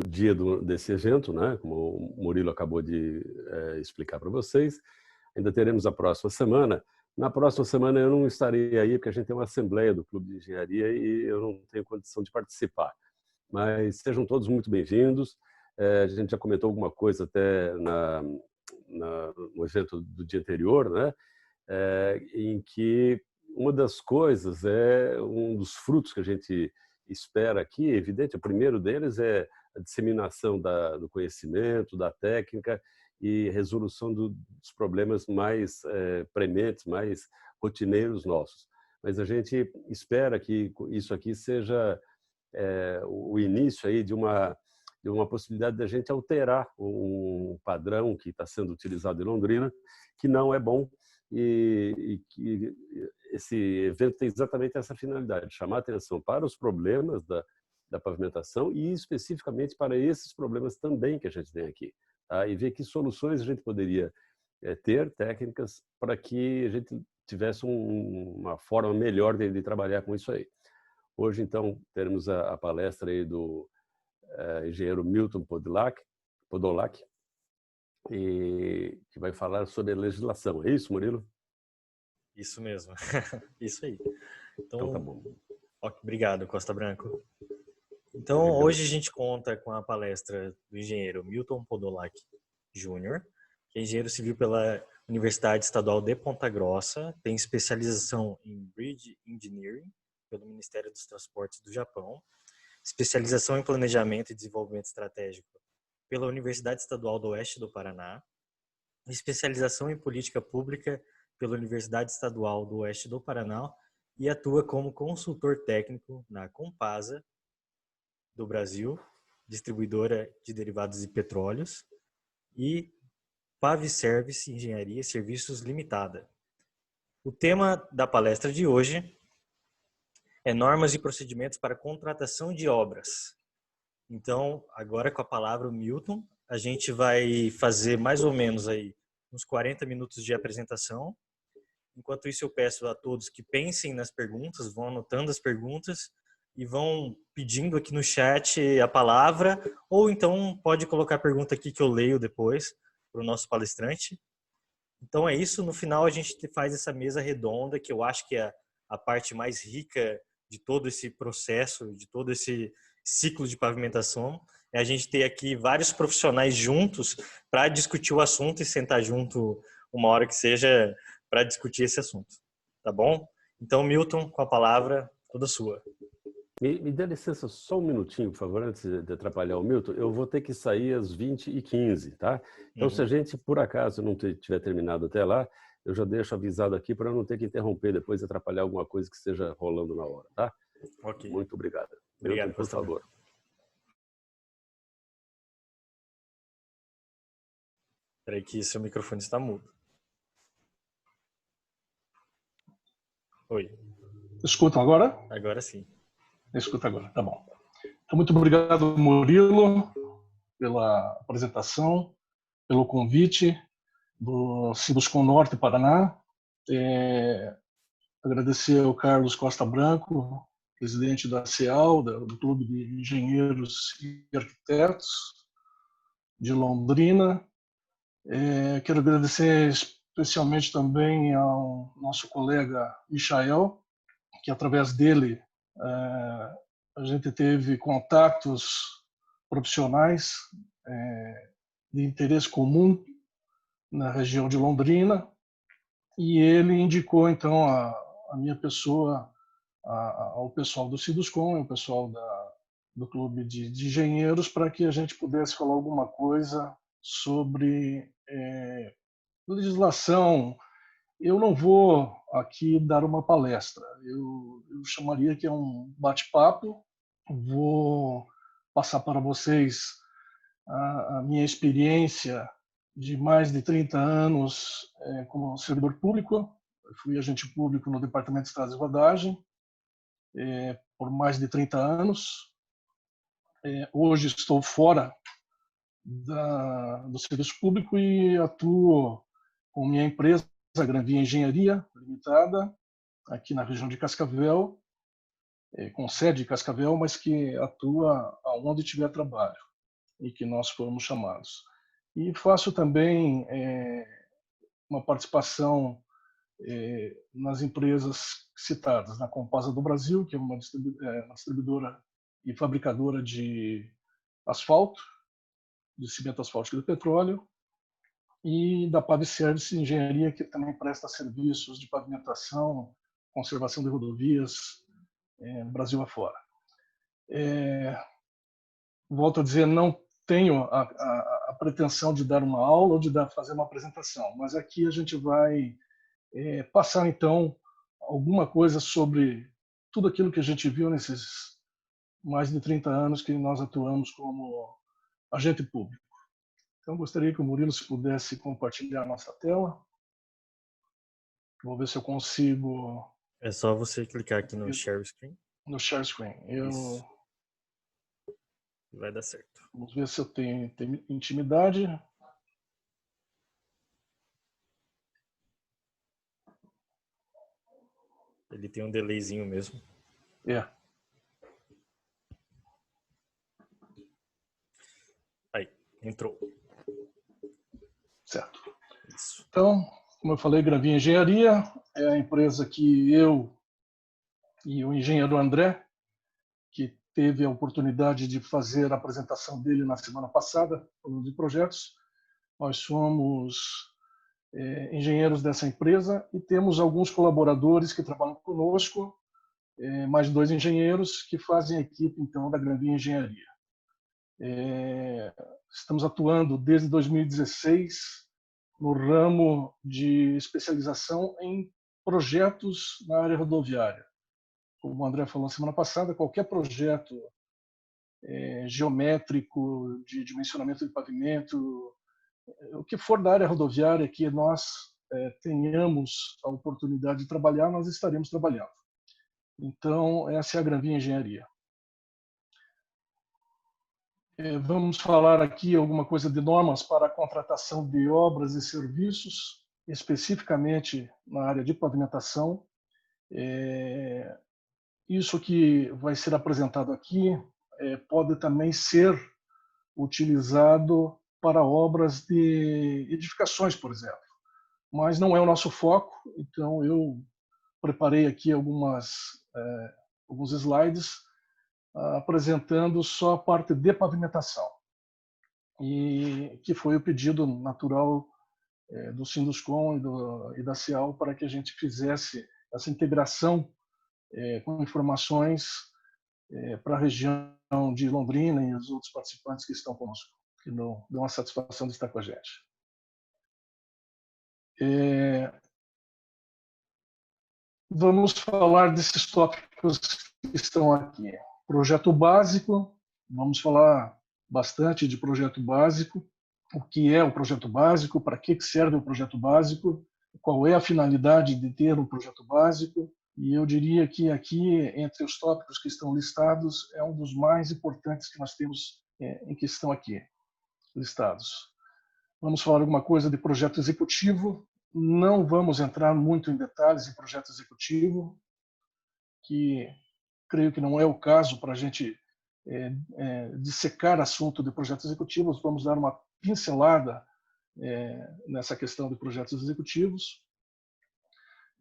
dia desse evento, né? Como o Murilo acabou de explicar para vocês. Ainda teremos a próxima semana. Na próxima semana eu não estarei aí, porque a gente tem uma assembleia do Clube de Engenharia e eu não tenho condição de participar. Mas sejam todos muito bem-vindos. A gente já comentou alguma coisa até no evento do dia anterior, né? Em que uma das coisas um dos frutos que a gente espera aqui, é evidente, o primeiro deles é a disseminação do conhecimento, da técnica e resolução dos problemas mais prementes, mais rotineiros nossos. Mas a gente espera que isso aqui seja o início aí de uma possibilidade da gente alterar um padrão que está sendo utilizado em Londrina, que não é bom, e que esse evento tem exatamente essa finalidade, chamar atenção para os problemas da pavimentação e especificamente para esses problemas também que a gente tem aqui, tá? E ver que soluções a gente poderia ter, técnicas, para que a gente tivesse uma forma melhor de trabalhar com isso aí. Hoje, então, teremos a palestra aí do engenheiro Milton Podolak, que vai falar sobre a legislação. É isso, Murilo? Isso mesmo. Isso aí. Então tá bom. Obrigado, Costa Branco. Então, hoje a gente conta com a palestra do engenheiro Milton Podolak Jr., que é engenheiro civil pela Universidade Estadual de Ponta Grossa, tem especialização em Bridge Engineering pelo Ministério dos Transportes do Japão, especialização em Planejamento e Desenvolvimento Estratégico pela Universidade Estadual do Oeste do Paraná, especialização em Política Pública pela Universidade Estadual do Oeste do Paraná e atua como consultor técnico na Compasa do Brasil, distribuidora de derivados de petróleos, e Paviservice Engenharia e Serviços Limitada. O tema da palestra de hoje é normas e procedimentos para contratação de obras. Então, agora com a palavra o Milton, a gente vai fazer mais ou menos aí uns 40 minutos de apresentação. Enquanto isso, eu peço a todos que pensem nas perguntas, vão anotando as perguntas e vão pedindo aqui no chat a palavra, ou então pode colocar a pergunta aqui que eu leio depois para o nosso palestrante. Então é isso, no final a gente faz essa mesa redonda, que eu acho que é a parte mais rica de todo esse processo, de todo esse ciclo de pavimentação, é a gente ter aqui vários profissionais juntos para discutir o assunto e sentar junto uma hora que seja para discutir esse assunto, tá bom? Então, Milton, com a palavra, toda sua. Me dê licença só um minutinho, por favor, antes de atrapalhar o Milton. Eu vou ter que sair às 20h15, tá? Então, se a gente, por acaso, não tiver terminado até lá, eu já deixo avisado aqui para eu não ter que interromper depois e atrapalhar alguma coisa que esteja rolando na hora, tá? Ok. Muito obrigado. Obrigado, Milton, por favor. Espera aí que seu microfone está mudo. Oi. Escutam agora? Agora sim. Escuta agora, tá bom. Então, muito obrigado, Murilo, pela apresentação, pelo convite do Sinduscon Norte Paraná. Agradecer ao Carlos Costa Branco, presidente da CEAL, do Clube de Engenheiros e Arquitetos de Londrina. Quero agradecer especialmente também ao nosso colega Michael, que através dele a gente teve contatos profissionais de interesse comum na região de Londrina, e ele indicou então a minha pessoa ao pessoal do Sinduscon, ao pessoal do Clube de Engenheiros, para que a gente pudesse falar alguma coisa sobre legislação. Eu não vou aqui dar uma palestra, eu chamaria que é um bate-papo. Vou passar para vocês a minha experiência de mais de 30 anos como servidor público. Eu fui agente público no Departamento de Estradas e Rodagem por mais de 30 anos. Hoje estou fora do serviço público e atuo com minha empresa, a Granvia Engenharia Limitada, aqui na região de Cascavel, com sede em Cascavel, mas que atua aonde tiver trabalho. e que nós fomos chamados. E faço também uma participação nas empresas citadas, na Compasa do Brasil, que é uma distribuidora e fabricadora de asfalto, de cimento asfáltico de petróleo, e da Pavservice Engenharia, que também presta serviços de pavimentação, conservação de rodovias, Brasil afora. Volto a dizer, não tenho a pretensão de dar uma aula ou de fazer uma apresentação, mas aqui a gente vai passar, então, alguma coisa sobre tudo aquilo que a gente viu nesses mais de 30 anos que nós atuamos como agente público. Então, gostaria que o Murilo, se pudesse, compartilhar a nossa tela. Vou ver se eu consigo... É só você clicar aqui no Share Screen. No Share Screen. Isso. Vai dar certo. Vamos ver se eu tenho intimidade. Ele tem um delayzinho mesmo. Aí, entrou. Certo. Isso. Então, como eu falei, Granvia Engenharia é a empresa que eu e o engenheiro André, que teve a oportunidade de fazer a apresentação dele na semana passada, falando de projetos, nós somos engenheiros dessa empresa e temos alguns colaboradores que trabalham conosco, mais 2 engenheiros que fazem a equipe, então, da Granvia Engenharia. Estamos atuando desde 2016 no ramo de especialização em projetos na área rodoviária. Como o André falou na semana passada, qualquer projeto geométrico, de dimensionamento de pavimento, o que for da área rodoviária que nós tenhamos a oportunidade de trabalhar, nós estaremos trabalhando. Então, essa é a Granvia Engenharia. Vamos falar aqui alguma coisa de normas para a contratação de obras e serviços, especificamente na área de pavimentação. Isso que vai ser apresentado aqui pode também ser utilizado para obras de edificações, por exemplo. Mas não é o nosso foco, então eu preparei aqui alguns slides apresentando só a parte de pavimentação, e que foi o pedido natural do Sinduscom e da CIAL para que a gente fizesse essa integração com informações para a região de Londrina e os outros participantes que estão conosco, que dão a satisfação de estar com a gente. Vamos falar desses tópicos que estão aqui. Projeto básico, vamos falar bastante de projeto básico, o que é o projeto básico, para que serve o projeto básico, qual é a finalidade de ter um projeto básico, e eu diria que aqui, entre os tópicos que estão listados, é um dos mais importantes que nós temos em questão aqui, listados. Vamos falar alguma coisa de projeto executivo, não vamos entrar muito em detalhes em projeto executivo, que creio que não é o caso para a gente dissecar assunto de projetos executivos. Vamos dar uma pincelada nessa questão de projetos executivos.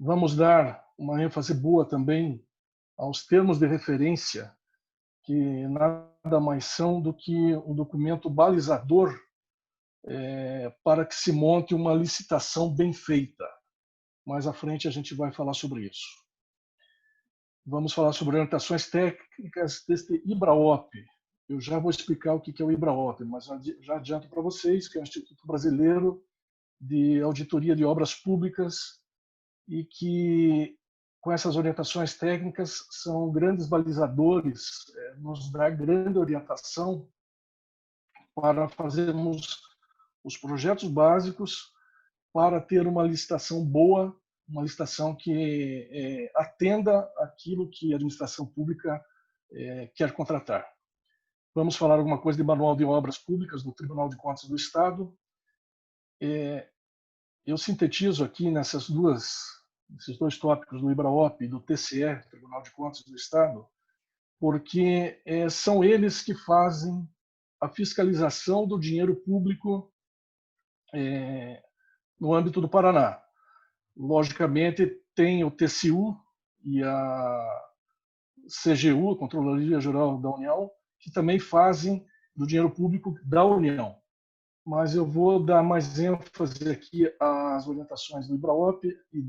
Vamos dar uma ênfase boa também aos termos de referência, que nada mais são do que um documento balizador para que se monte uma licitação bem feita. Mais à frente a gente vai falar sobre isso. Vamos falar sobre orientações técnicas deste IBRAOP. Eu já vou explicar o que é o IBRAOP, mas já adianto para vocês que é o Instituto Brasileiro de Auditoria de Obras Públicas e que, com essas orientações técnicas, são grandes balizadores, nos dá grande orientação para fazermos os projetos básicos para ter uma licitação boa, uma licitação que atenda aquilo que a administração pública quer contratar. Vamos falar alguma coisa de Manual de Obras Públicas do Tribunal de Contas do Estado. Eu sintetizo aqui nesses dois tópicos do IBRAOP e do TCE, Tribunal de Contas do Estado, porque são eles que fazem a fiscalização do dinheiro público no âmbito do Paraná. Logicamente, tem o TCU e a CGU, a Controladoria Geral da União, que também fazem do dinheiro público da União. Mas eu vou dar mais ênfase aqui às orientações do IBRAOP e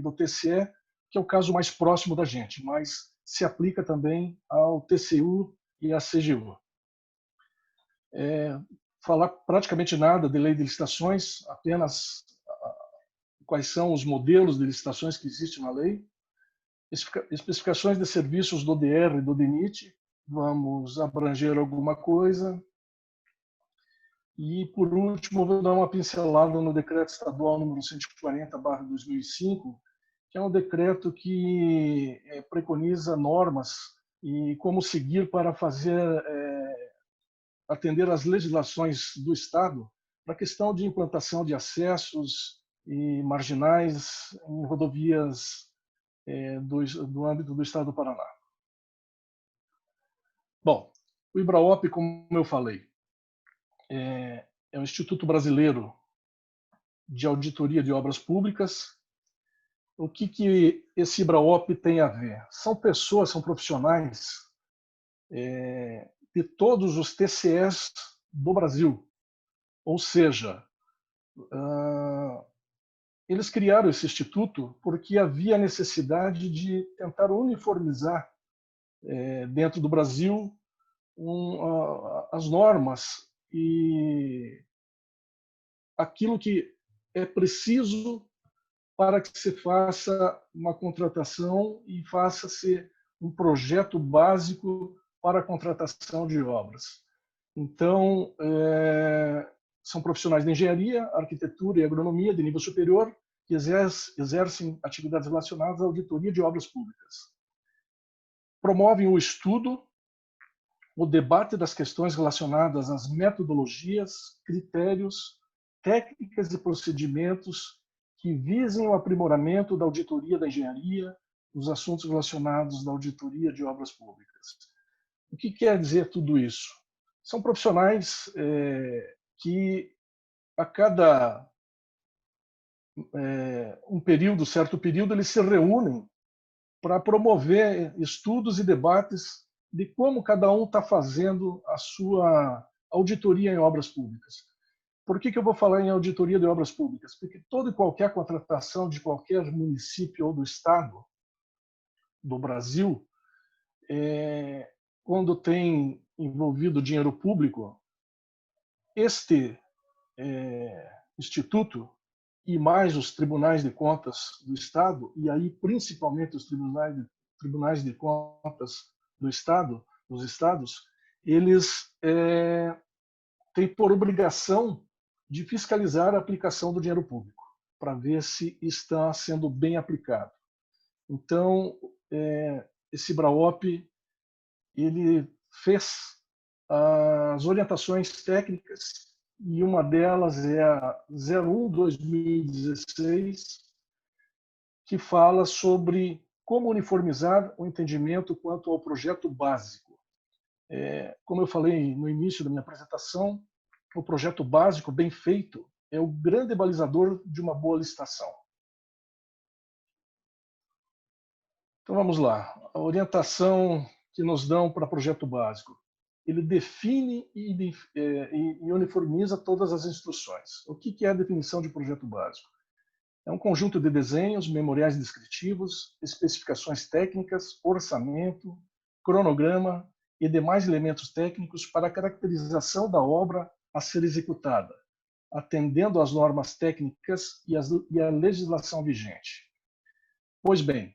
do TCE, que é o caso mais próximo da gente, mas se aplica também ao TCU e à CGU. Falar praticamente nada de lei de licitações, apenas quais são os modelos de licitações que existem na lei, especificações de serviços do DR e do DENIT, vamos abranger alguma coisa. E, por último, vou dar uma pincelada no decreto estadual número 140/2005, que é um decreto que preconiza normas e como seguir para atender às legislações do Estado na questão de implantação de acessos e marginais em rodovias do âmbito do Estado do Paraná. Bom, o IBRAOP, como eu falei, é o Instituto Brasileiro de Auditoria de Obras Públicas. O que esse IBRAOP tem a ver? São pessoas, são profissionais de todos os TCEs do Brasil. Ou seja, eles criaram esse instituto porque havia necessidade de tentar uniformizar dentro do Brasil as normas e aquilo que é preciso para que se faça uma contratação e faça-se um projeto básico para a contratação de obras. Então, são profissionais de engenharia, arquitetura e agronomia de nível superior que exercem atividades relacionadas à auditoria de obras públicas. Promovem o estudo, o debate das questões relacionadas às metodologias, critérios, técnicas e procedimentos que visem o aprimoramento da auditoria da engenharia, dos assuntos relacionados à auditoria de obras públicas. O que quer dizer tudo isso? São profissionais que, a cada certo período, eles se reúnem para promover estudos e debates de como cada um está fazendo a sua auditoria em obras públicas. Por que eu vou falar em auditoria de obras públicas? Porque toda e qualquer contratação de qualquer município ou do estado do Brasil, quando tem envolvido dinheiro público, este instituto e mais os tribunais de contas do estado, e aí principalmente os tribunais de contas do estado, dos estados, eles têm por obrigação de fiscalizar a aplicação do dinheiro público, para ver se está sendo bem aplicado. Então, esse IBRAOP, ele fez as orientações técnicas, e uma delas é a 01/2016, que fala sobre como uniformizar o entendimento quanto ao projeto básico. Como eu falei no início da minha apresentação, o projeto básico bem feito é o grande balizador de uma boa licitação. Então vamos lá, a orientação que nos dão para projeto básico. Ele define e uniformiza todas as instruções. O que é a definição de projeto básico? É um conjunto de desenhos, memoriais descritivos, especificações técnicas, orçamento, cronograma e demais elementos técnicos para a caracterização da obra a ser executada, atendendo às normas técnicas e à legislação vigente. Pois bem,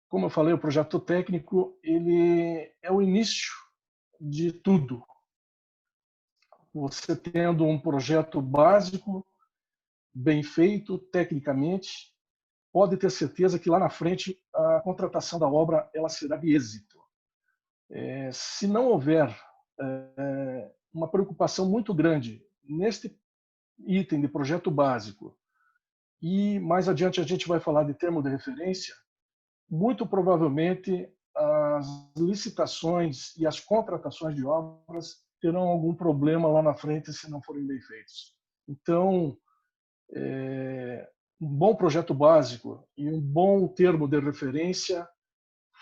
como eu falei, o projeto técnico ele é o início de tudo. Você tendo um projeto básico, bem feito tecnicamente, pode ter certeza que lá na frente a contratação da obra ela será de êxito. Se não houver uma preocupação muito grande neste item de projeto básico, e mais adiante a gente vai falar de termo de referência, muito provavelmente as licitações e as contratações de obras terão algum problema lá na frente se não forem bem feitos. Então, um bom projeto básico e um bom termo de referência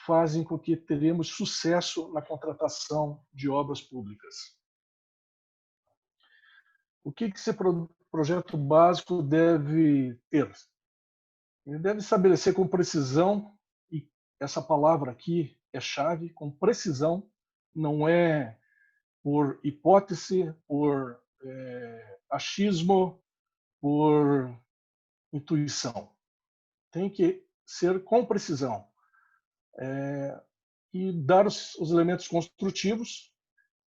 fazem com que teremos sucesso na contratação de obras públicas. O que esse projeto básico deve ter? Ele deve estabelecer com precisão, e essa palavra aqui é chave, com precisão, não é por hipótese, por achismo, por intuição. Tem que ser com precisão. E dar os elementos construtivos,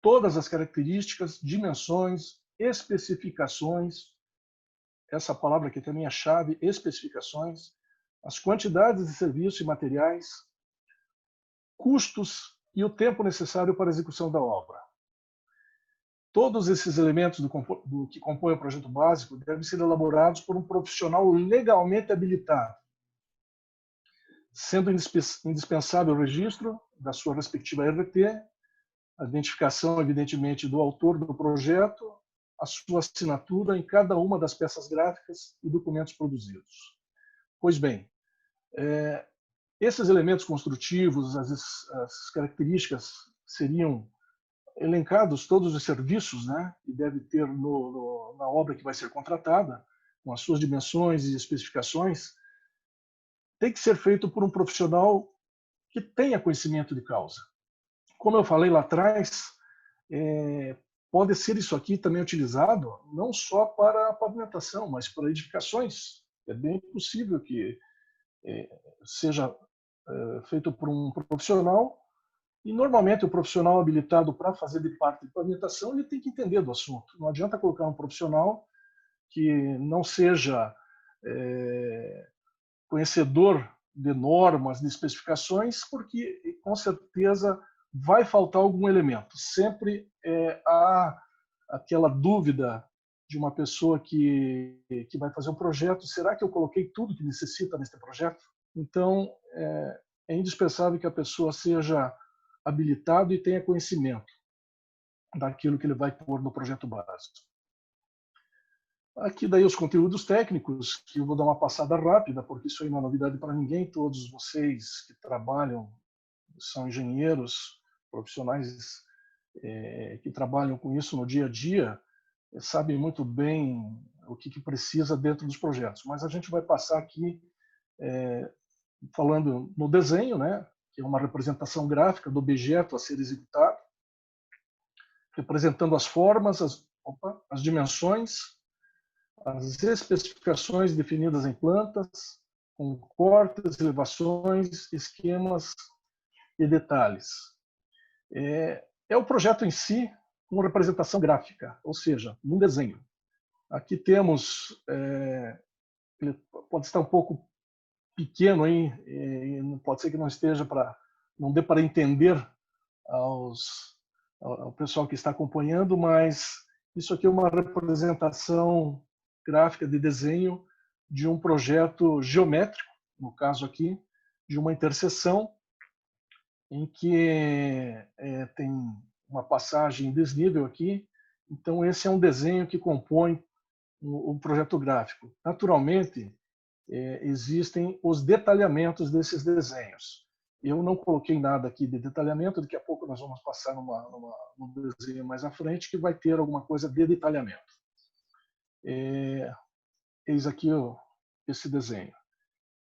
todas as características, dimensões, especificações, essa palavra aqui também é chave, especificações, as quantidades de serviços e materiais, custos e o tempo necessário para a execução da obra. Todos esses elementos do que compõem o projeto básico devem ser elaborados por um profissional legalmente habilitado, sendo indispensável o registro da sua respectiva RT, a identificação, evidentemente, do autor do projeto, a sua assinatura em cada uma das peças gráficas e documentos produzidos. Pois bem, esses elementos construtivos, as características seriam elencados, todos os serviços, né, que deve ter na obra que vai ser contratada, com as suas dimensões e especificações, tem que ser feito por um profissional que tenha conhecimento de causa. Como eu falei lá atrás, pode ser isso aqui também utilizado não só para a pavimentação, mas para edificações. É bem possível que seja feito por um profissional, e normalmente o profissional habilitado para fazer de parte de pavimentação, ele tem que entender do assunto. Não adianta colocar um profissional que não seja conhecedor de normas, de especificações, porque com certeza vai faltar algum elemento. Sempre há aquela dúvida de uma pessoa que vai fazer um projeto: será que eu coloquei tudo que necessita nesse projeto? Então, é indispensável que a pessoa seja habilitado e tenha conhecimento daquilo que ele vai pôr no projeto básico. Aqui daí os conteúdos técnicos, que eu vou dar uma passada rápida, porque isso aí não é novidade para ninguém. Todos vocês que trabalham, são engenheiros, profissionais que trabalham com isso no dia a dia, sabem muito bem o que precisa dentro dos projetos. Mas a gente vai passar aqui falando no desenho, né, que é uma representação gráfica do objeto a ser executado, representando as formas, as dimensões, as especificações definidas em plantas, com cortes, elevações, esquemas e detalhes. É o projeto em si com representação gráfica, ou seja, num desenho. Aqui temos, ele pode estar um pouco pequeno aí, pode ser que não esteja não dê para entender ao pessoal que está acompanhando, mas isso aqui é uma representação gráfica de desenho de um projeto geométrico, no caso aqui, de uma interseção em que tem uma passagem em desnível aqui. Então, esse é um desenho que compõe um projeto gráfico. Naturalmente, existem os detalhamentos desses desenhos. Eu não coloquei nada aqui de detalhamento, daqui a pouco nós vamos passar num desenho mais à frente que vai ter alguma coisa de detalhamento. Eis aqui esse desenho.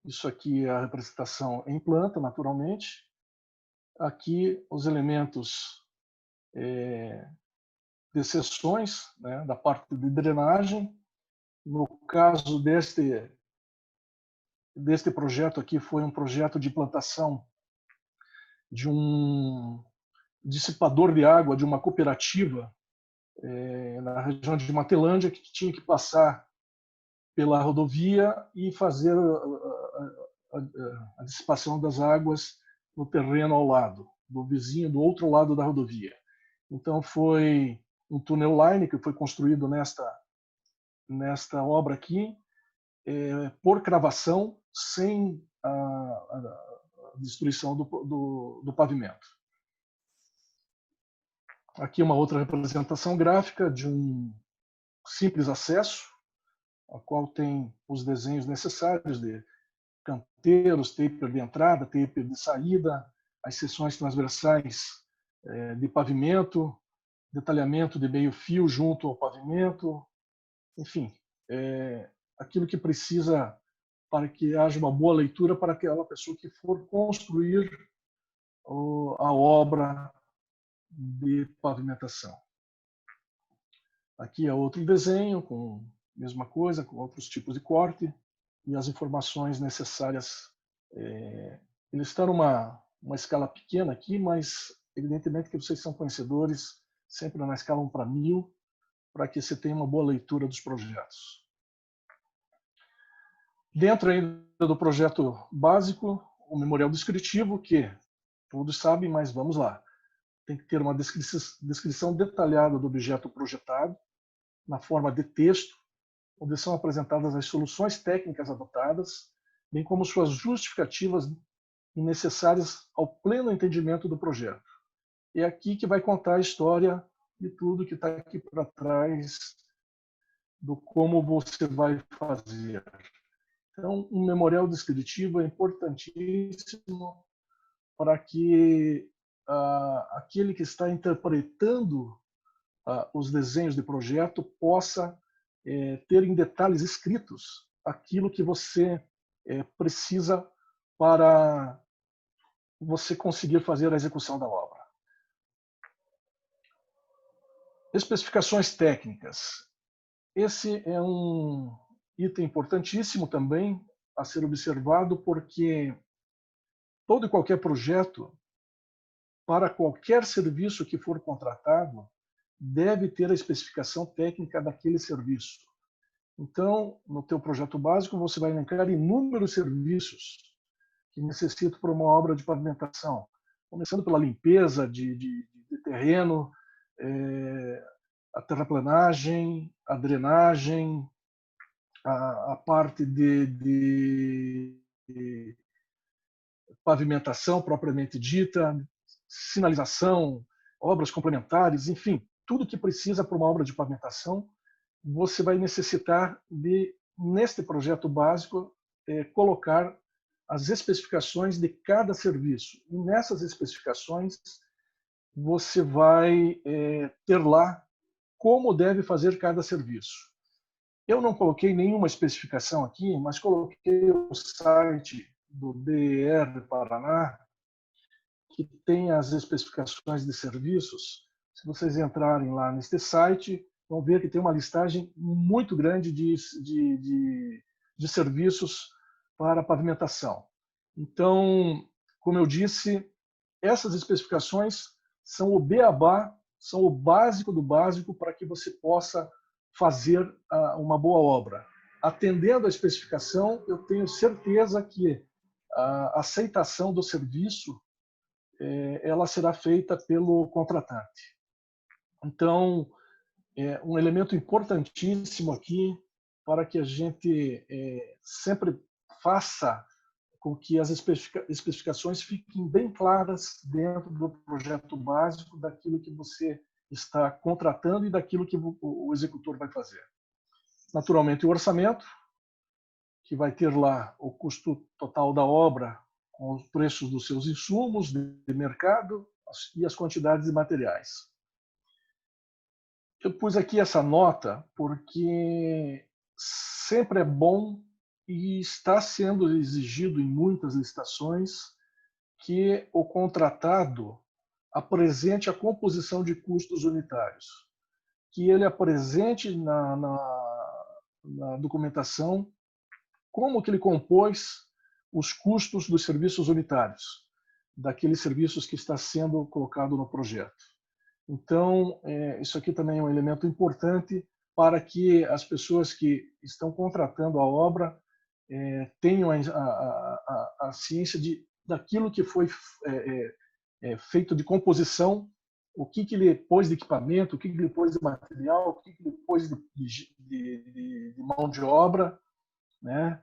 Isso aqui é a representação em planta, naturalmente. Aqui os elementos de seções, né, da parte de drenagem. No caso deste projeto aqui, foi um projeto de implantação de um dissipador de água de uma cooperativa na região de Matelândia, que tinha que passar pela rodovia e fazer a dissipação das águas no terreno ao lado, do vizinho, do outro lado da rodovia. Então, foi um túnel line que foi construído nesta obra aqui, por cravação, sem a destruição do pavimento. Aqui uma outra representação gráfica de um simples acesso, a qual tem os desenhos necessários de canteiros, taper de entrada, taper de saída, as seções transversais de pavimento, detalhamento de meio-fio junto ao pavimento, enfim, aquilo que precisa para que haja uma boa leitura para aquela pessoa que for construir a obra de pavimentação. Aqui é outro desenho com a mesma coisa, com outros tipos de corte e as informações necessárias. Eles estão numa escala pequena aqui, mas evidentemente que vocês são conhecedores sempre na escala 1:1000, para que você tenha uma boa leitura dos projetos. Dentro ainda do projeto básico, o memorial descritivo, que todos sabem, mas vamos lá. Tem que ter uma descrição detalhada do objeto projetado, na forma de texto, onde são apresentadas as soluções técnicas adotadas, bem como suas justificativas necessárias ao pleno entendimento do projeto. É aqui que vai contar a história de tudo que está aqui para trás, do como você vai fazer. Então, um memorial descritivo é importantíssimo para que aquele que está interpretando os desenhos de projeto possa ter em detalhes escritos aquilo que você precisa para você conseguir fazer a execução da obra. Especificações técnicas. Esse é um item importantíssimo também a ser observado, porque todo e qualquer projeto, para qualquer serviço que for contratado, deve ter a especificação técnica daquele serviço. Então, no teu projeto básico, você vai elencar inúmeros serviços que necessitam para uma obra de pavimentação, começando pela limpeza de terreno, a terraplanagem, a drenagem, a parte de pavimentação propriamente dita, sinalização, obras complementares, enfim, tudo que precisa para uma obra de pavimentação, você vai necessitar de, neste projeto básico, colocar as especificações de cada serviço. E nessas especificações, você vai ter lá como deve fazer cada serviço. Eu não coloquei nenhuma especificação aqui, mas coloquei o site do DER Paraná, que tem as especificações de serviços. Se vocês entrarem lá neste site, vão ver que tem uma listagem muito grande de serviços para pavimentação. Então, como eu disse, essas especificações são o beabá, são o básico do básico para que você possa fazer uma boa obra. Atendendo à especificação, eu tenho certeza que a aceitação do serviço ela será feita pelo contratante. Então, um elemento importantíssimo aqui para que a gente sempre faça com que as especificações fiquem bem claras dentro do projeto básico daquilo que você está contratando e daquilo que o executor vai fazer. Naturalmente, o orçamento, que vai ter lá o custo total da obra com os preços dos seus insumos de mercado e as quantidades de materiais. Eu pus aqui essa nota porque sempre é bom e está sendo exigido em muitas licitações que o contratado apresente a composição de custos unitários, que ele apresente na documentação como que ele compôs os custos dos serviços unitários, daqueles serviços que está sendo colocado no projeto. Então, isso aqui também é um elemento importante para que as pessoas que estão contratando a obra tenham a ciência daquilo que foi feito de composição, o que ele pôs de equipamento, o que ele pôs de material, o que ele pôs de mão de obra, né?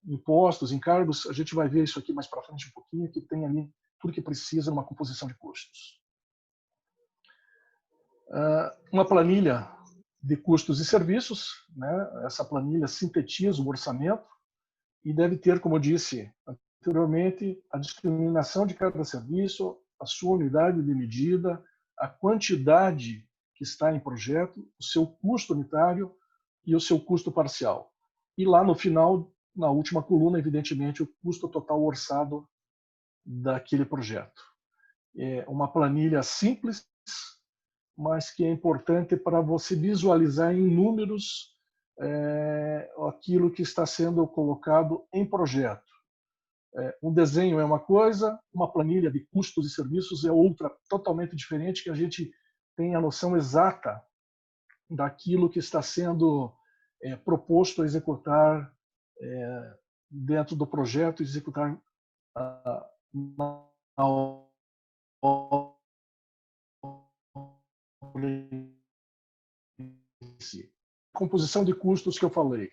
Impostos, encargos. A gente vai ver isso aqui mais para frente um pouquinho, que tem ali tudo que precisa numa composição de custos. Uma planilha de custos e serviços, né? Essa planilha sintetiza o orçamento e deve ter, como eu disse anteriormente, a discriminação de cada serviço, a sua unidade de medida, a quantidade que está em projeto, o seu custo unitário e o seu custo parcial. E lá no final, na última coluna, evidentemente, o custo total orçado daquele projeto. É uma planilha simples, mas que é importante para você visualizar em números aquilo que está sendo colocado em projeto. Um desenho é uma coisa, uma planilha de custos e serviços é outra, totalmente diferente, que a gente tem a noção exata daquilo que está sendo proposto a executar dentro do projeto, executar na obra em si. Composição de custos que eu falei.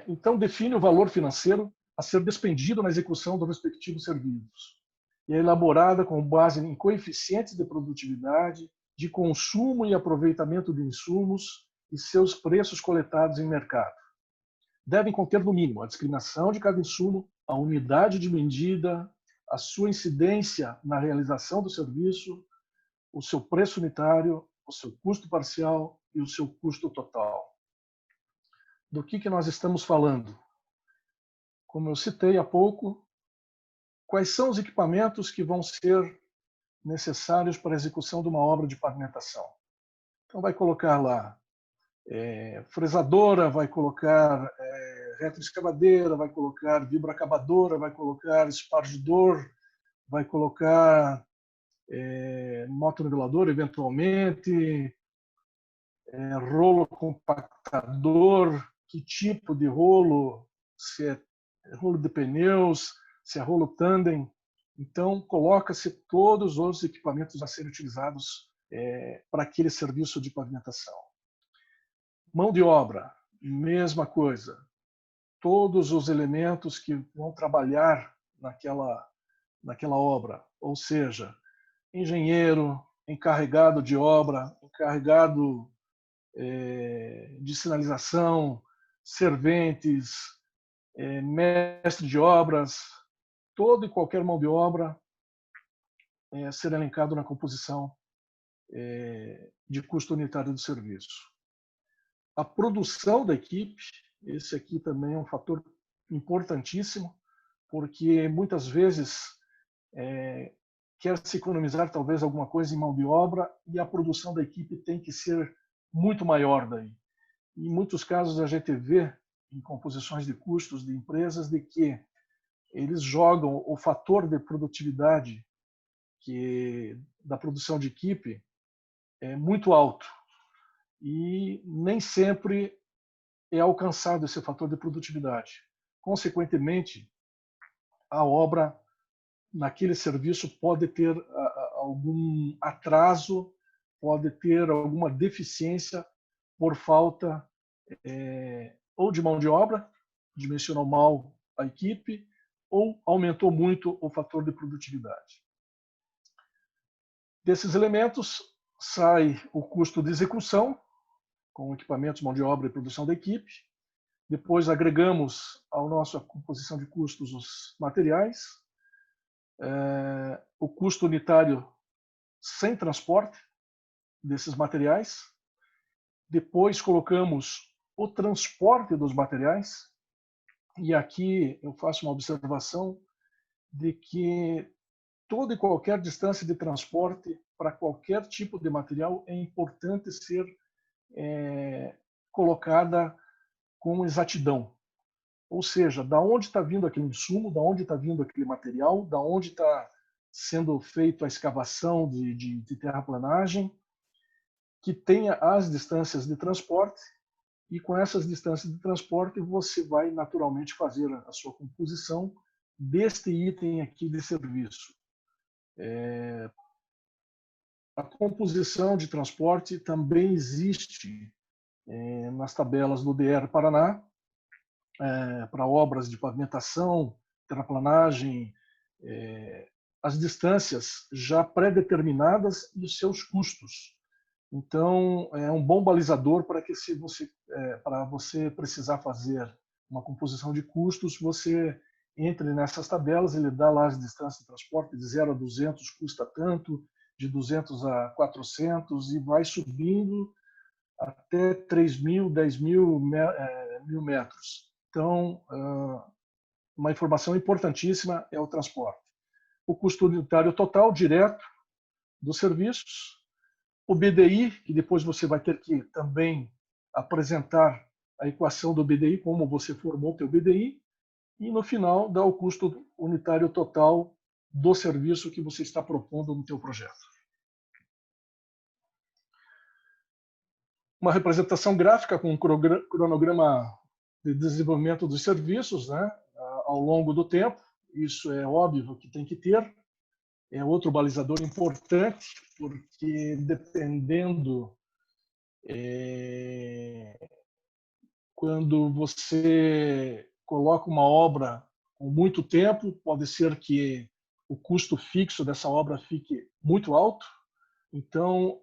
Então, define o valor financeiro a ser despendido na execução do respectivo serviço. E é elaborada com base em coeficientes de produtividade, de consumo e aproveitamento de insumos e seus preços coletados em mercado. Devem conter, no mínimo, a discriminação de cada insumo, a unidade de medida, a sua incidência na realização do serviço, o seu preço unitário, o seu custo parcial e o seu custo total. Do que nós estamos falando? Como eu citei há pouco, quais são os equipamentos que vão ser necessários para a execução de uma obra de pavimentação? Então, vai colocar lá fresadora, vai colocar retroescavadeira, vai colocar vibroacabadora, vai colocar espargidor, vai colocar motornivelador, eventualmente, rolo compactador, que tipo de rolo, se é rolo de pneus, se é rolo tandem. Então, coloca-se todos os equipamentos a serem utilizados para aquele serviço de pavimentação. Mão de obra, mesma coisa. Todos os elementos que vão trabalhar naquela obra, ou seja, engenheiro, encarregado de obra, encarregado de sinalização, serventes, mestre de obras, toda e qualquer mão de obra ser elencado na composição de custo unitário do serviço. A produção da equipe, esse aqui também é um fator importantíssimo, porque muitas vezes quer se economizar talvez alguma coisa em mão de obra e a produção da equipe tem que ser muito maior daí. Em muitos casos a gente vê em composições de custos de empresas de que eles jogam o fator de produtividade da produção de equipe muito alto e nem sempre é alcançado esse fator de produtividade. Consequentemente, a obra naquele serviço pode ter algum atraso, pode ter alguma deficiência por falta ou de mão de obra, dimensionou mal a equipe, ou aumentou muito o fator de produtividade. Desses elementos sai o custo de execução, com equipamentos, mão de obra e produção da equipe. Depois agregamos à nossa composição de custos os materiais, o custo unitário sem transporte desses materiais. Depois colocamos o transporte dos materiais, e aqui eu faço uma observação de que toda e qualquer distância de transporte para qualquer tipo de material é importante ser colocada com exatidão. Ou seja, da onde está vindo aquele insumo, da onde está vindo aquele material, da onde está sendo feita a escavação de terraplanagem, que tenha as distâncias de transporte, e com essas distâncias de transporte você vai naturalmente fazer a sua composição deste item aqui de serviço. A composição de transporte também existe nas tabelas do DR Paraná, para obras de pavimentação, terraplanagem, as distâncias já pré-determinadas e os seus custos. Então, é um bom balizador para que para você precisar fazer uma composição de custos, você entre nessas tabelas, ele dá lá as distâncias de transporte de 0 a 200 custa tanto, de 200 a 400 e vai subindo até 3.000, 10.000 mil metros. Então, uma informação importantíssima é o transporte. O custo unitário total direto dos serviços, o BDI, que depois você vai ter que também apresentar a equação do BDI, como você formou o seu BDI, e no final dá o custo unitário total do serviço que você está propondo no seu projeto. Uma representação gráfica com um cronograma de desenvolvimento dos serviços, né, ao longo do tempo. Isso é óbvio que tem que ter. É outro balizador importante, porque dependendo quando você coloca uma obra com muito tempo, pode ser que o custo fixo dessa obra fique muito alto. Então,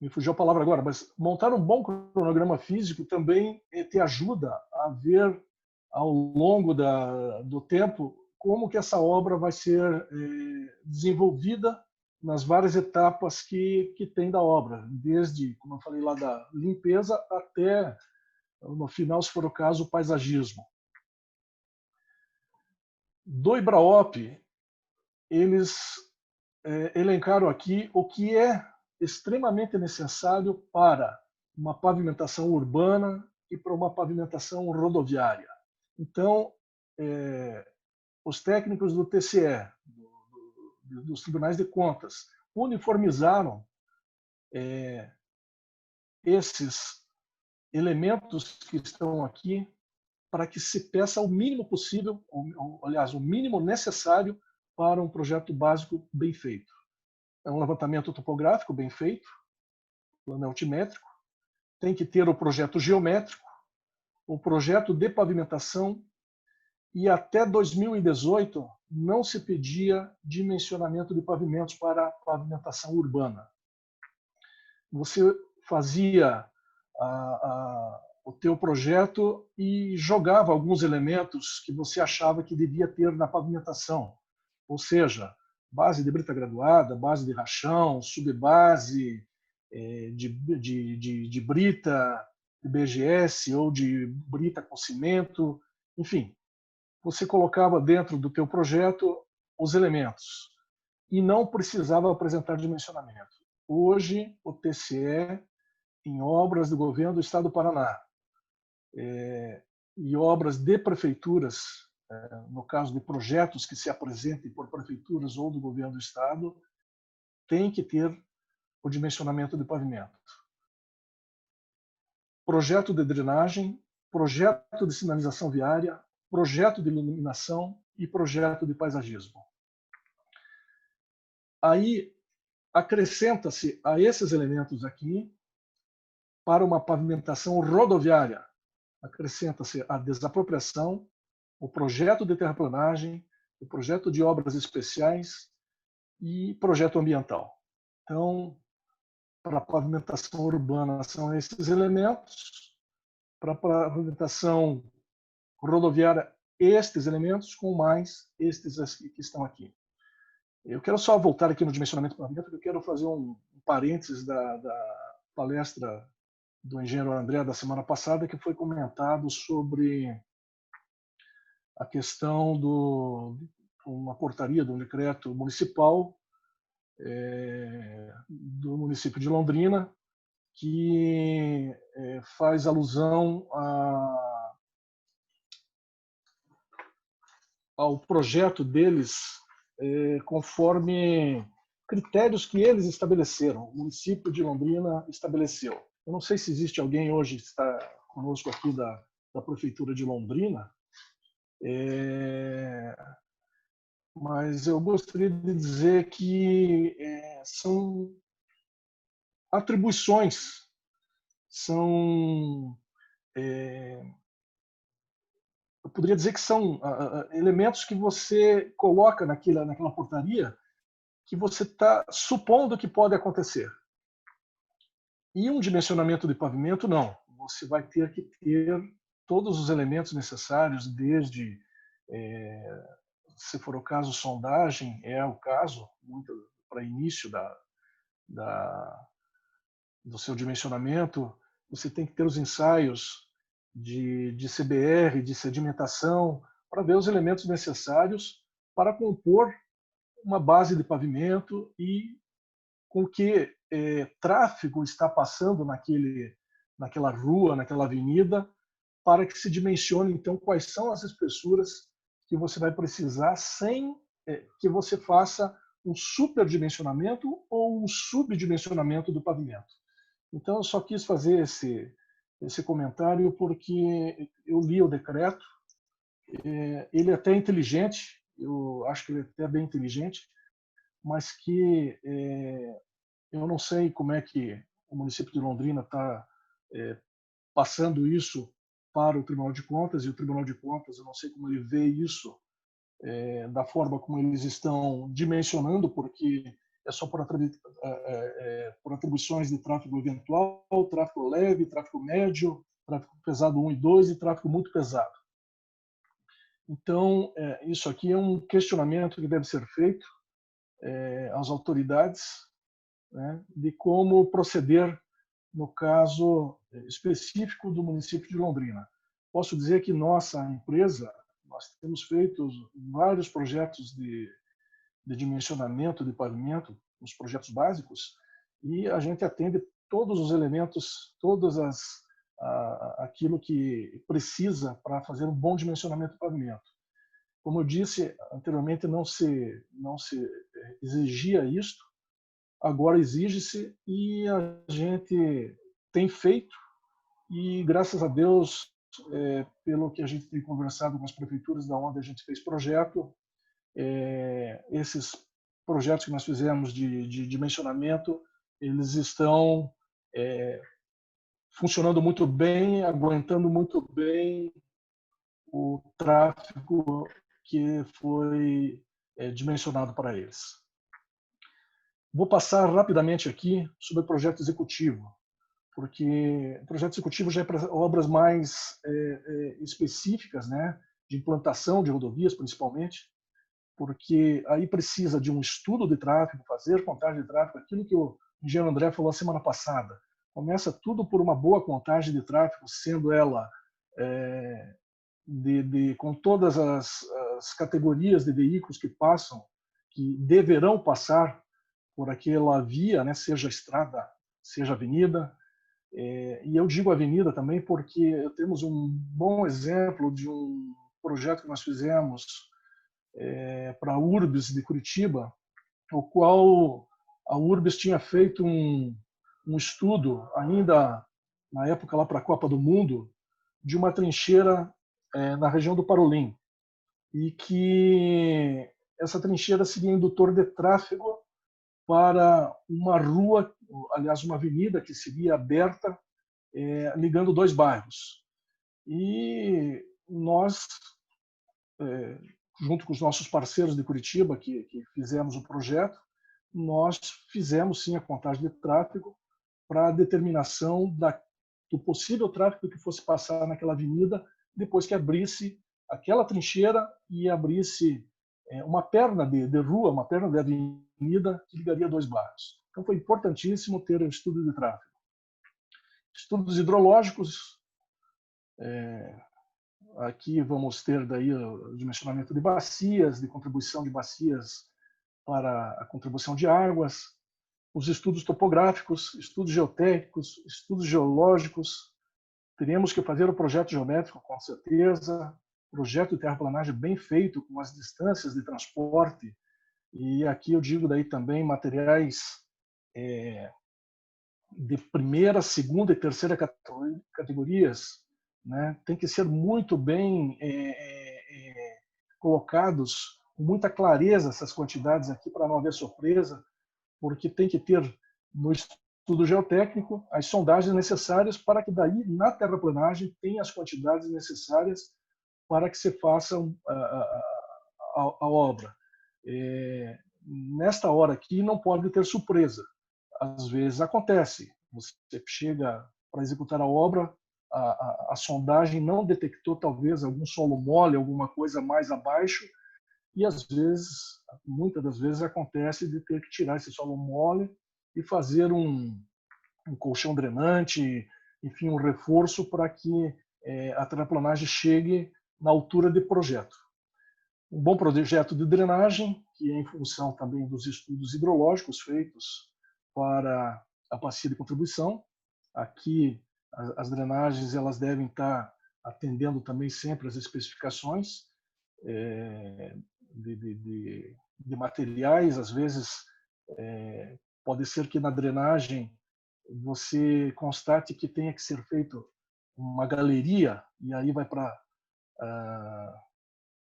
me fugiu a palavra agora, mas montar um bom cronograma físico também te ajuda a ver ao longo do tempo como que essa obra vai ser desenvolvida nas várias etapas que tem da obra, desde, como eu falei lá, da limpeza até, no final, se for o caso, o paisagismo. Do IBRAOP, eles elencaram aqui o que é extremamente necessário para uma pavimentação urbana e para uma pavimentação rodoviária. Então, os técnicos do TCE, dos tribunais de contas, uniformizaram esses elementos que estão aqui para que se peça o mínimo possível, aliás, o mínimo necessário para um projeto básico bem feito. É um levantamento topográfico bem feito, plano altimétrico, tem que ter o projeto geométrico, o projeto de pavimentação, e até 2018 não se pedia dimensionamento de pavimentos para pavimentação urbana. Você fazia o teu projeto e jogava alguns elementos que você achava que devia ter na pavimentação, ou seja, base de brita graduada, base de rachão, subbase de brita de BGS ou de brita com cimento, enfim, você colocava dentro do teu projeto os elementos e não precisava apresentar dimensionamento. Hoje, o TCE, em obras do governo do Estado do Paraná e obras de prefeituras, no caso de projetos que se apresentem por prefeituras ou do governo do Estado, tem que ter o dimensionamento de pavimento. Projeto de drenagem, projeto de sinalização viária, projeto de iluminação e projeto de paisagismo. Aí acrescenta-se a esses elementos aqui, para uma pavimentação rodoviária, acrescenta-se a desapropriação, o projeto de terraplanagem, o projeto de obras especiais e projeto ambiental. Então, para a pavimentação urbana são esses elementos, para a pavimentação rodoviária, estes elementos, com mais estes que estão aqui. Eu quero só voltar aqui no dimensionamento do pavimento, porque eu quero fazer um parênteses da palestra do engenheiro André da semana passada, que foi comentado sobre a questão uma portaria do decreto municipal do município de Londrina, que faz alusão ao projeto deles conforme critérios que eles estabeleceram, o município de Londrina estabeleceu. Eu não sei se existe alguém hoje que está conosco aqui da Prefeitura de Londrina, mas eu gostaria de dizer que são atribuições, são eu poderia dizer que são elementos que você coloca naquela portaria que você está supondo que pode acontecer. E um dimensionamento de pavimento, não. Você vai ter que ter todos os elementos necessários, desde, se for o caso, sondagem, é o caso, muito para início do seu dimensionamento. Você tem que ter os ensaios de CBR, de sedimentação, para ver os elementos necessários para compor uma base de pavimento e com que tráfego está passando naquela rua, naquela avenida, para que se dimensione, então, quais são as espessuras que você vai precisar sem que você faça um superdimensionamento ou um subdimensionamento do pavimento. Então, eu só quis fazer esse comentário porque eu li o decreto, ele é até inteligente, eu acho que ele é até bem inteligente, mas que eu não sei como é que o município de Londrina está passando isso para o Tribunal de Contas, e o Tribunal de Contas, eu não sei como ele vê isso, da forma como eles estão dimensionando, porque é só por atribuições de tráfego eventual, tráfego leve, tráfego médio, tráfego pesado 1 e 2 e tráfego muito pesado. Então, isso aqui é um questionamento que deve ser feito às autoridades, né, de como proceder no caso específico do município de Londrina. Posso dizer que nossa empresa, nós temos feito vários projetos de dimensionamento de pavimento, os projetos básicos, e a gente atende todos os elementos, aquilo que precisa para fazer um bom dimensionamento do pavimento. Como eu disse anteriormente, não se exigia isto, agora exige-se e a gente tem feito, e graças a Deus, pelo que a gente tem conversado com as prefeituras da onde a gente fez projeto, esses projetos que nós fizemos de dimensionamento, eles estão funcionando muito bem, aguentando muito bem o tráfego que foi dimensionado para eles. Vou passar rapidamente aqui sobre o projeto executivo, porque o projeto executivo já é para obras mais específicas, né, de implantação de rodovias, principalmente, porque aí precisa de um estudo de tráfego, fazer contagem de tráfego, aquilo que o engenheiro André falou a semana passada. Começa tudo por uma boa contagem de tráfego, sendo ela com todas as categorias de veículos que passam, que deverão passar por aquela via, né, seja estrada, seja avenida. E eu digo avenida também porque temos um bom exemplo de um projeto que nós fizemos para a URBS de Curitiba, o qual a URBS tinha feito um estudo, ainda na época lá para a Copa do Mundo, de uma trincheira na região do Parolim, e que essa trincheira seria indutor de tráfego para uma rua, aliás, uma avenida que seria aberta, ligando dois bairros. E nós, junto com os nossos parceiros de Curitiba, que fizemos o projeto, nós fizemos sim a contagem de tráfego para a determinação do possível tráfego que fosse passar naquela avenida depois que abrisse aquela trincheira e abrisse uma perna de rua, uma perna de avenida que ligaria dois bairros. Então foi importantíssimo ter o estudo de tráfego. Estudos hidrológicos, aqui vamos ter daí o dimensionamento de bacias, de contribuição de bacias para a contribuição de águas, os estudos topográficos, estudos geotécnicos, estudos geológicos. Teríamos que fazer o projeto geométrico, com certeza, projeto de terraplanagem bem feito, com as distâncias de transporte, e aqui eu digo daí também materiais de primeira, segunda e terceira categorias, né? Tem que ser muito bem colocados, com muita clareza essas quantidades aqui, para não haver surpresa, porque tem que ter no estudo geotécnico as sondagens necessárias para que daí, na terraplanagem, tenha as quantidades necessárias para que se faça a obra. nesta hora aqui não pode ter surpresa. Às vezes acontece, você chega para executar a obra, a sondagem não detectou talvez algum solo mole, alguma coisa mais abaixo, e às vezes, muitas das vezes acontece de ter que tirar esse solo mole e fazer um colchão drenante, enfim, um reforço para que a terraplanagem chegue na altura de projeto. Um bom projeto de drenagem, que é em função também dos estudos hidrológicos feitos para a bacia de contribuição. Aqui, as drenagens elas devem estar atendendo também sempre às especificações de materiais. Às vezes, pode ser que na drenagem você constate que tenha que ser feito uma galeria, e aí vai para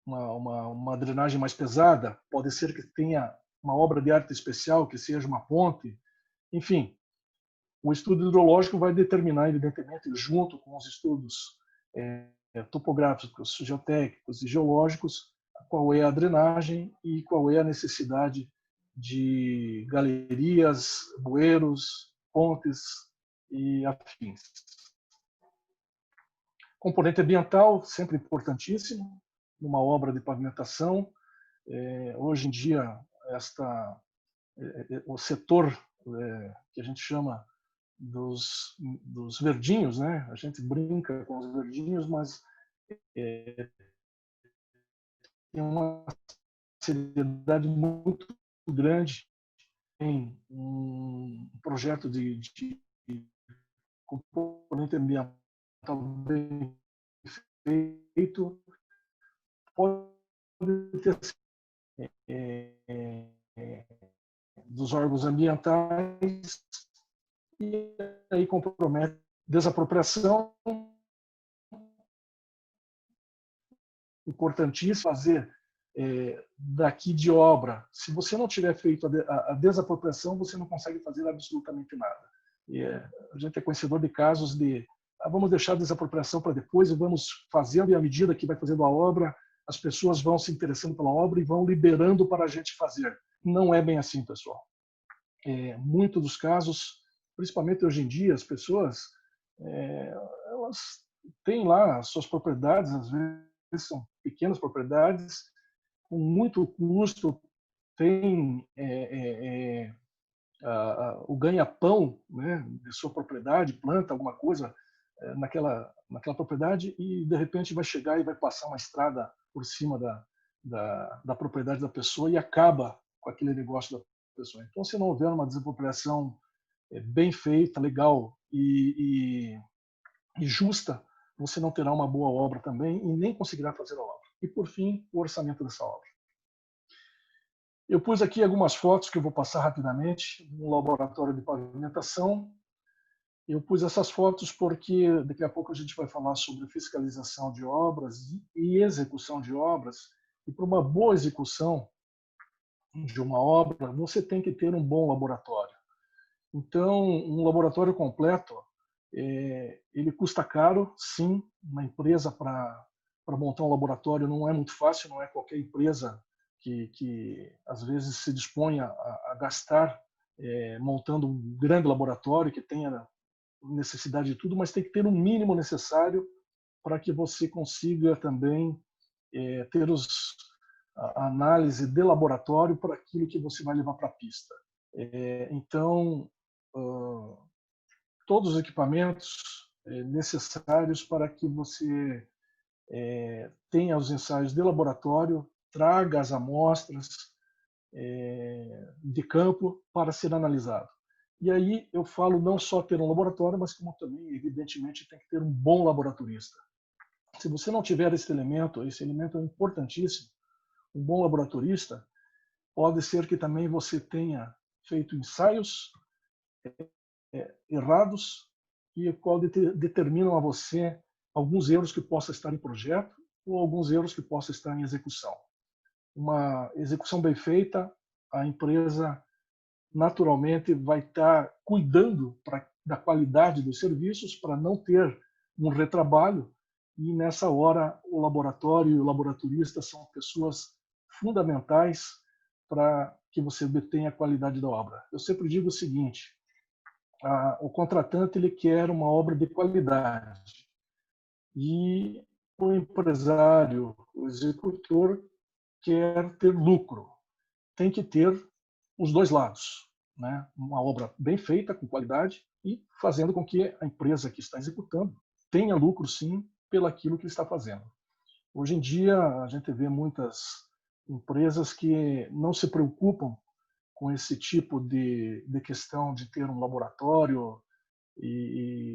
uma drenagem mais pesada. Pode ser que tenha uma obra de arte especial, que seja uma ponte. Enfim, o estudo hidrológico vai determinar, evidentemente, junto com os estudos topográficos, geotécnicos e geológicos, qual é a drenagem e qual é a necessidade de galerias, bueiros, pontes e afins. Componente ambiental, sempre importantíssimo, numa obra de pavimentação. Hoje em dia, o setor que a gente chama dos verdinhos, né? A gente brinca com os verdinhos, mas tem uma seriedade muito grande em um projeto de componente ambiental bem feito, pode ter dos órgãos ambientais, e aí compromete desapropriação. Importantíssimo fazer daqui de obra. Se você não tiver feito a desapropriação, você não consegue fazer absolutamente nada. A gente é conhecedor de casos de vamos deixar a desapropriação para depois e vamos fazendo, e à medida que vai fazendo a obra, as pessoas vão se interessando pela obra e vão liberando para a gente fazer. Não é bem assim, pessoal. Muitos dos casos, principalmente hoje em dia, as pessoas elas têm lá as suas propriedades, às vezes são pequenas propriedades, com muito custo, tem o ganha-pão, né, de sua propriedade, planta alguma coisa naquela propriedade e, de repente, vai chegar e vai passar uma estrada por cima da propriedade da pessoa e acaba com aquele negócio da pessoa. Então, se não houver uma desapropriação bem feita, legal e justa, você não terá uma boa obra também e nem conseguirá fazer a obra. E, por fim, o orçamento dessa obra. Eu pus aqui algumas fotos que eu vou passar rapidamente no laboratório de pavimentação. Eu pus essas fotos porque daqui a pouco a gente vai falar sobre fiscalização de obras e execução de obras. E para uma boa execução de uma obra, você tem que ter um bom laboratório. Então, um laboratório completo, ele custa caro, sim. Uma empresa para montar um laboratório não é muito fácil, não é qualquer empresa que às vezes se dispõe a gastar montando um grande laboratório que tenha necessidade de tudo, mas tem que ter o mínimo necessário para que você consiga também ter a análise de laboratório para aquilo que você vai levar para a pista. Então, todos os equipamentos necessários para que você tenha os ensaios de laboratório, traga as amostras de campo para ser analisado. E aí eu falo não só ter um laboratório, mas como também, evidentemente, tem que ter um bom laboratorista. Se você não tiver esse elemento é importantíssimo. Um bom laboratorista, pode ser que também você tenha feito ensaios errados e qual determinam a você alguns erros que possa estar em projeto ou alguns erros que possa estar em execução. Uma execução bem feita, a empresa naturalmente vai estar cuidando da qualidade dos serviços para não ter um retrabalho, e nessa hora o laboratório e o laboratorista são pessoas fundamentais para que você obtenha a qualidade da obra. Eu sempre digo o seguinte: o contratante ele quer uma obra de qualidade e o empresário, o executor, quer ter lucro. Tem que ter os dois lados, né? Uma obra bem feita, com qualidade, e fazendo com que a empresa que está executando tenha lucro, sim, pelaquilo que está fazendo. Hoje em dia, a gente vê muitas empresas que não se preocupam com esse tipo de questão de ter um laboratório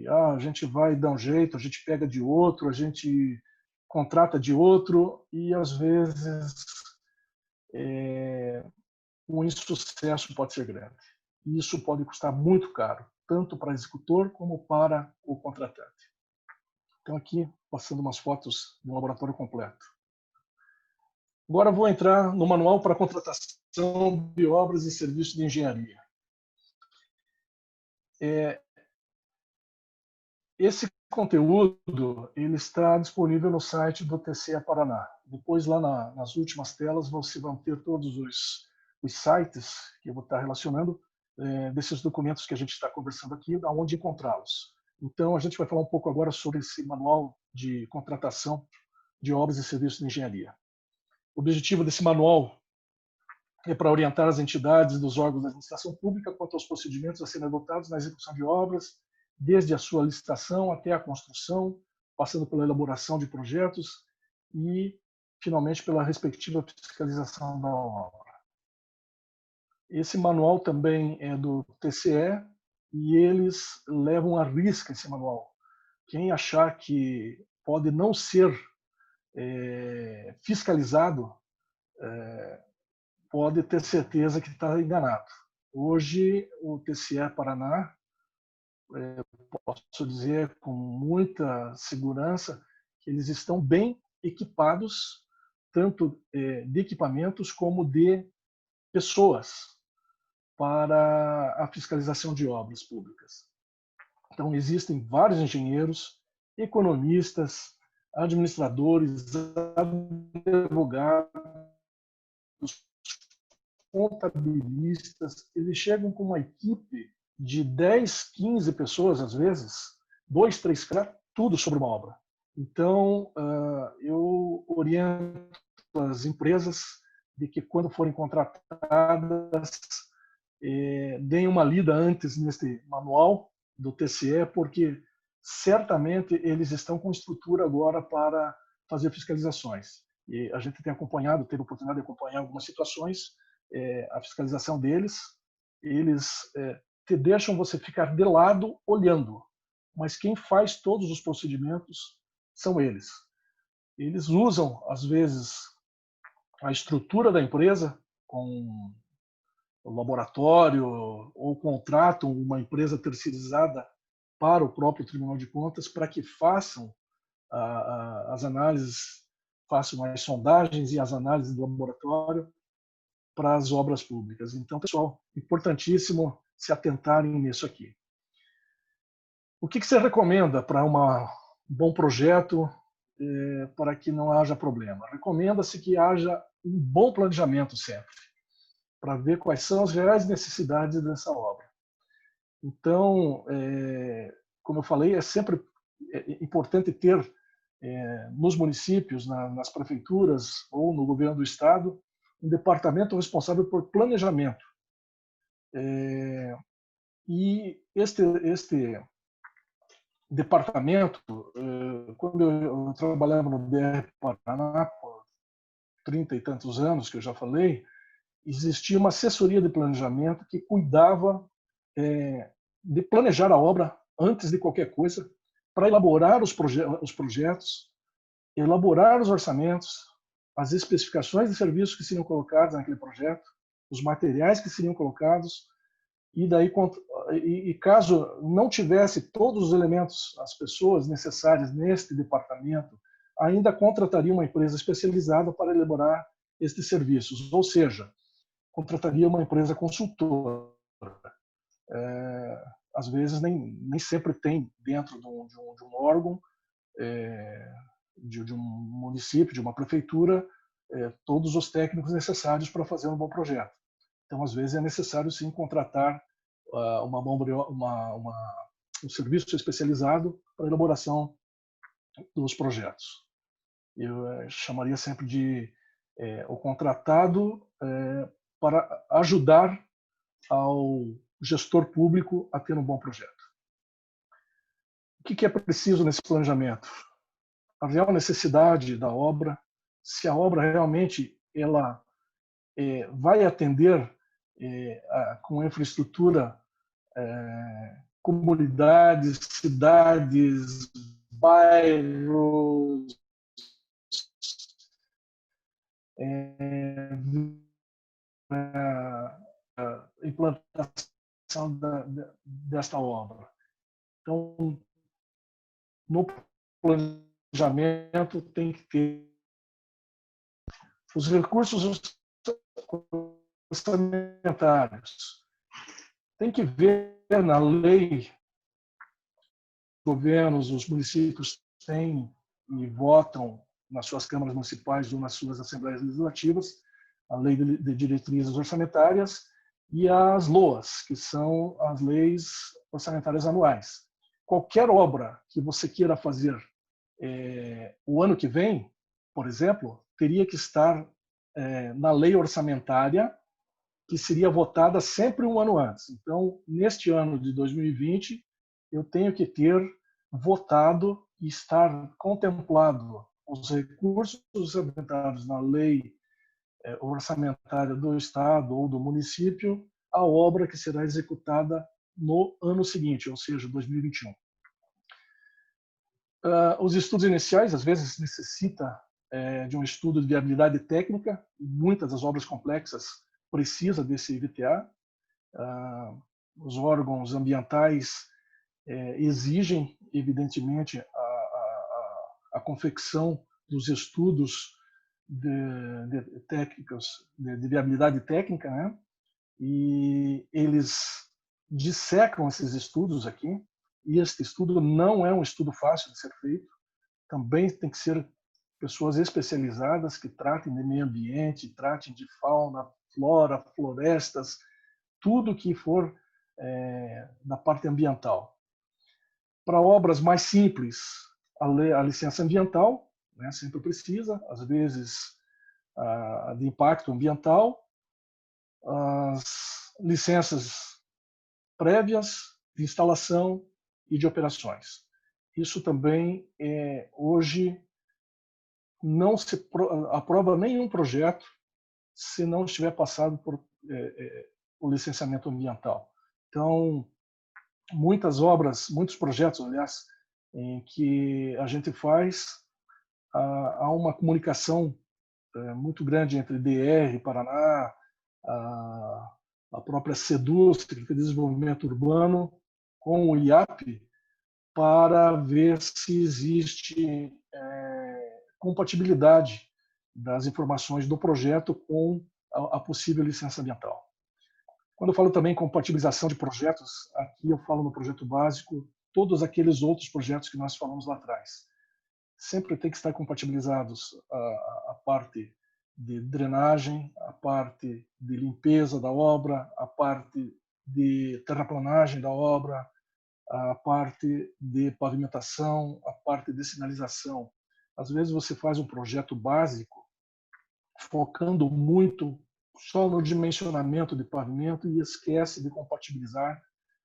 a gente vai dar um jeito, a gente pega de outro, a gente contrata de outro e, às vezes, o insucesso pode ser grande. E isso pode custar muito caro, tanto para o executor como para o contratante. Então, aqui, passando umas fotos de um laboratório completo. Agora vou entrar no manual para contratação de obras e serviços de engenharia. Esse conteúdo ele está disponível no site do TCE Paraná. Depois, lá nas últimas telas, você vai ter todos os sites que eu vou estar relacionando desses documentos que a gente está conversando aqui, aonde encontrá-los. Então, a gente vai falar um pouco agora sobre esse manual de contratação de obras e serviços de engenharia. O objetivo desse manual é para orientar as entidades dos órgãos da administração pública quanto aos procedimentos a serem adotados na execução de obras, desde a sua licitação até a construção, passando pela elaboração de projetos e, finalmente, pela respectiva fiscalização da obra. Esse manual também é do TCE e eles levam à risca esse manual. Quem achar que pode não ser fiscalizado pode ter certeza que está enganado. Hoje, o TCE Paraná, posso dizer com muita segurança, que eles estão bem equipados, tanto de equipamentos como de pessoas, para a fiscalização de obras públicas. Então, existem vários engenheiros, economistas, administradores, advogados, contabilistas, eles chegam com uma equipe de 10, 15 pessoas, às vezes, 2, 3 caras, tudo sobre uma obra. Então, eu oriento as empresas de que, quando forem contratadas, deem uma lida antes neste manual do TCE, porque certamente eles estão com estrutura agora para fazer fiscalizações. E a gente tem acompanhado, teve a oportunidade de acompanhar algumas situações, a fiscalização deles, eles te deixam você ficar de lado olhando, mas quem faz todos os procedimentos são eles. Eles usam, às vezes, a estrutura da empresa com o laboratório ou contratam uma empresa terceirizada para o próprio Tribunal de Contas para que façam as análises, façam as sondagens e as análises do laboratório para as obras públicas. Então, pessoal, importantíssimo se atentarem nisso aqui. O que você recomenda para um bom projeto para que não haja problema? Recomenda-se que haja um bom planejamento sempre, para ver quais são as reais necessidades dessa obra. Então, como eu falei, é sempre importante ter nos municípios, nas prefeituras ou no governo do estado, um departamento responsável por planejamento. E este departamento, quando eu trabalhava no DR Paraná, por 30 e tantos anos que eu já falei, existia uma assessoria de planejamento que cuidava de planejar a obra antes de qualquer coisa, para elaborar os projetos, elaborar os orçamentos, as especificações de serviços que seriam colocados naquele projeto, os materiais que seriam colocados, e daí, caso não tivesse todos os elementos, as pessoas necessárias neste departamento, ainda contrataria uma empresa especializada para elaborar estes serviços, ou seja, contrataria uma empresa consultora. Às vezes nem sempre tem dentro de um órgão, de um município, de uma prefeitura, todos os técnicos necessários para fazer um bom projeto. Então, às vezes, é necessário, sim, contratar um serviço especializado para a elaboração dos projetos. Eu chamaria sempre de o contratado para ajudar ao gestor público a ter um bom projeto. O que é preciso nesse planejamento? A real necessidade da obra, se a obra realmente ela vai atender com infraestrutura comunidades, cidades, bairros, implantação desta obra. Então, no planejamento tem que ter os recursos orçamentários. Tem que ver na lei, os governos, os municípios têm e votam nas suas câmaras municipais ou nas suas assembleias legislativas a lei de diretrizes orçamentárias e as LOAs, que são as leis orçamentárias anuais. Qualquer obra que você queira fazer o ano que vem, por exemplo, teria que estar na lei orçamentária, que seria votada sempre um ano antes. Então, neste ano de 2020, eu tenho que ter votado e estar contemplado os recursos orçamentários na lei orçamentária do Estado ou do município, a obra que será executada no ano seguinte, ou seja, 2021. Os estudos iniciais, às vezes, necessita de um estudo de viabilidade técnica, e muitas das obras complexas precisam desse VTA. Os órgãos ambientais exigem, evidentemente, a confecção dos estudos técnicos de viabilidade técnica, né? E eles dissecam esses estudos aqui. E este estudo não é um estudo fácil de ser feito. Também tem que ser pessoas especializadas que tratem de meio ambiente, tratem de fauna, flora, florestas, tudo que for da parte ambiental. Para obras mais simples, a licença ambiental, né, sempre precisa, às vezes de impacto ambiental, as licenças prévias de instalação e de operações. Isso também, hoje, não se aprova nenhum projeto se não estiver passado por o licenciamento ambiental. Então, muitas obras, muitos projetos, aliás, em que a gente faz, há uma comunicação muito grande entre DR, Paraná, a própria SEDUR, Secretaria de Desenvolvimento Urbano, com o IAP, para ver se existe compatibilidade das informações do projeto com a possível licença ambiental. Quando eu falo também compatibilização de projetos, aqui eu falo no projeto básico, todos aqueles outros projetos que nós falamos lá atrás. Sempre tem que estar compatibilizados a parte de drenagem, a parte de limpeza da obra, a parte de terraplanagem da obra, a parte de pavimentação, a parte de sinalização. Às vezes você faz um projeto básico focando muito só no dimensionamento de pavimento e esquece de compatibilizar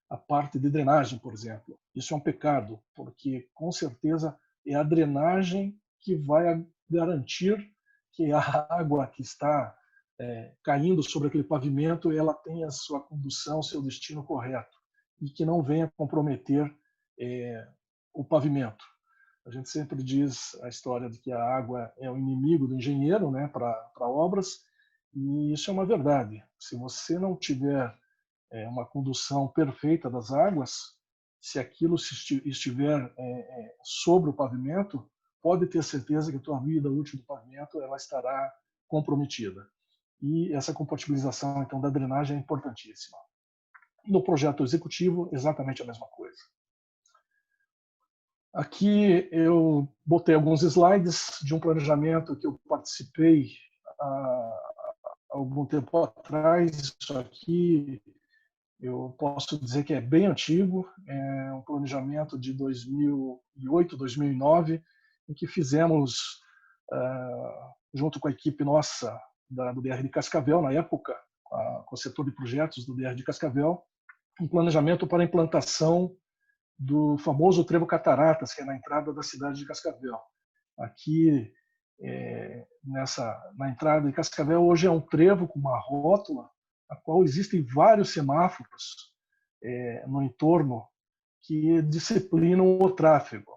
a parte de drenagem, por exemplo. Isso é um pecado, porque com certeza é a drenagem que vai garantir que a água que está caindo sobre aquele pavimento ela tenha a sua condução, seu destino correto e que não venha comprometer o pavimento. A gente sempre diz a história de que a água é o inimigo do engenheiro, né, para obras, e isso é uma verdade. Se você não tiver uma condução perfeita das águas, se aquilo estiver sobre o pavimento, pode ter certeza que a tua vida útil do pavimento ela estará comprometida. E essa compatibilização então da drenagem é importantíssima. No projeto executivo, exatamente a mesma coisa. Aqui eu botei alguns slides de um planejamento que eu participei há algum tempo atrás. Isso aqui eu posso dizer que é bem antigo, é um planejamento de 2008, 2009, em que fizemos, junto com a equipe nossa do DR de Cascavel, na época, com o setor de projetos do DR de Cascavel, um planejamento para a implantação do famoso trevo Cataratas, que é na entrada da cidade de Cascavel. Aqui, na entrada de Cascavel, hoje é um trevo com uma rótula, a qual existem vários semáforos no entorno que disciplinam o tráfego.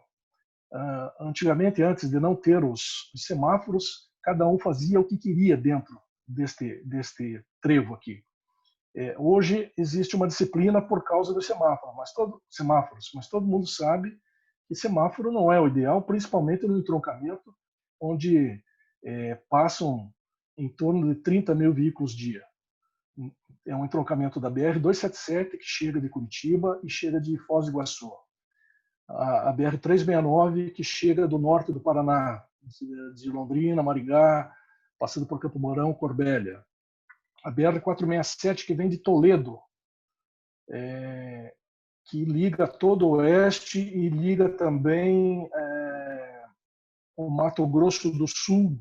Antigamente, antes de não ter os semáforos, cada um fazia o que queria dentro deste trevo aqui. Hoje existe uma disciplina por causa dos semáforos, mas todo mundo sabe que semáforo não é o ideal, principalmente no entroncamento, onde passam em torno de 30 mil veículos dia. É um entroncamento da BR-277 que chega de Curitiba e chega de Foz do Iguaçu. A BR-369 que chega do norte do Paraná, de Londrina, Maringá, passando por Campo Mourão, Corbélia. A BR-467 que vem de Toledo, que liga todo o oeste e liga também o Mato Grosso do Sul,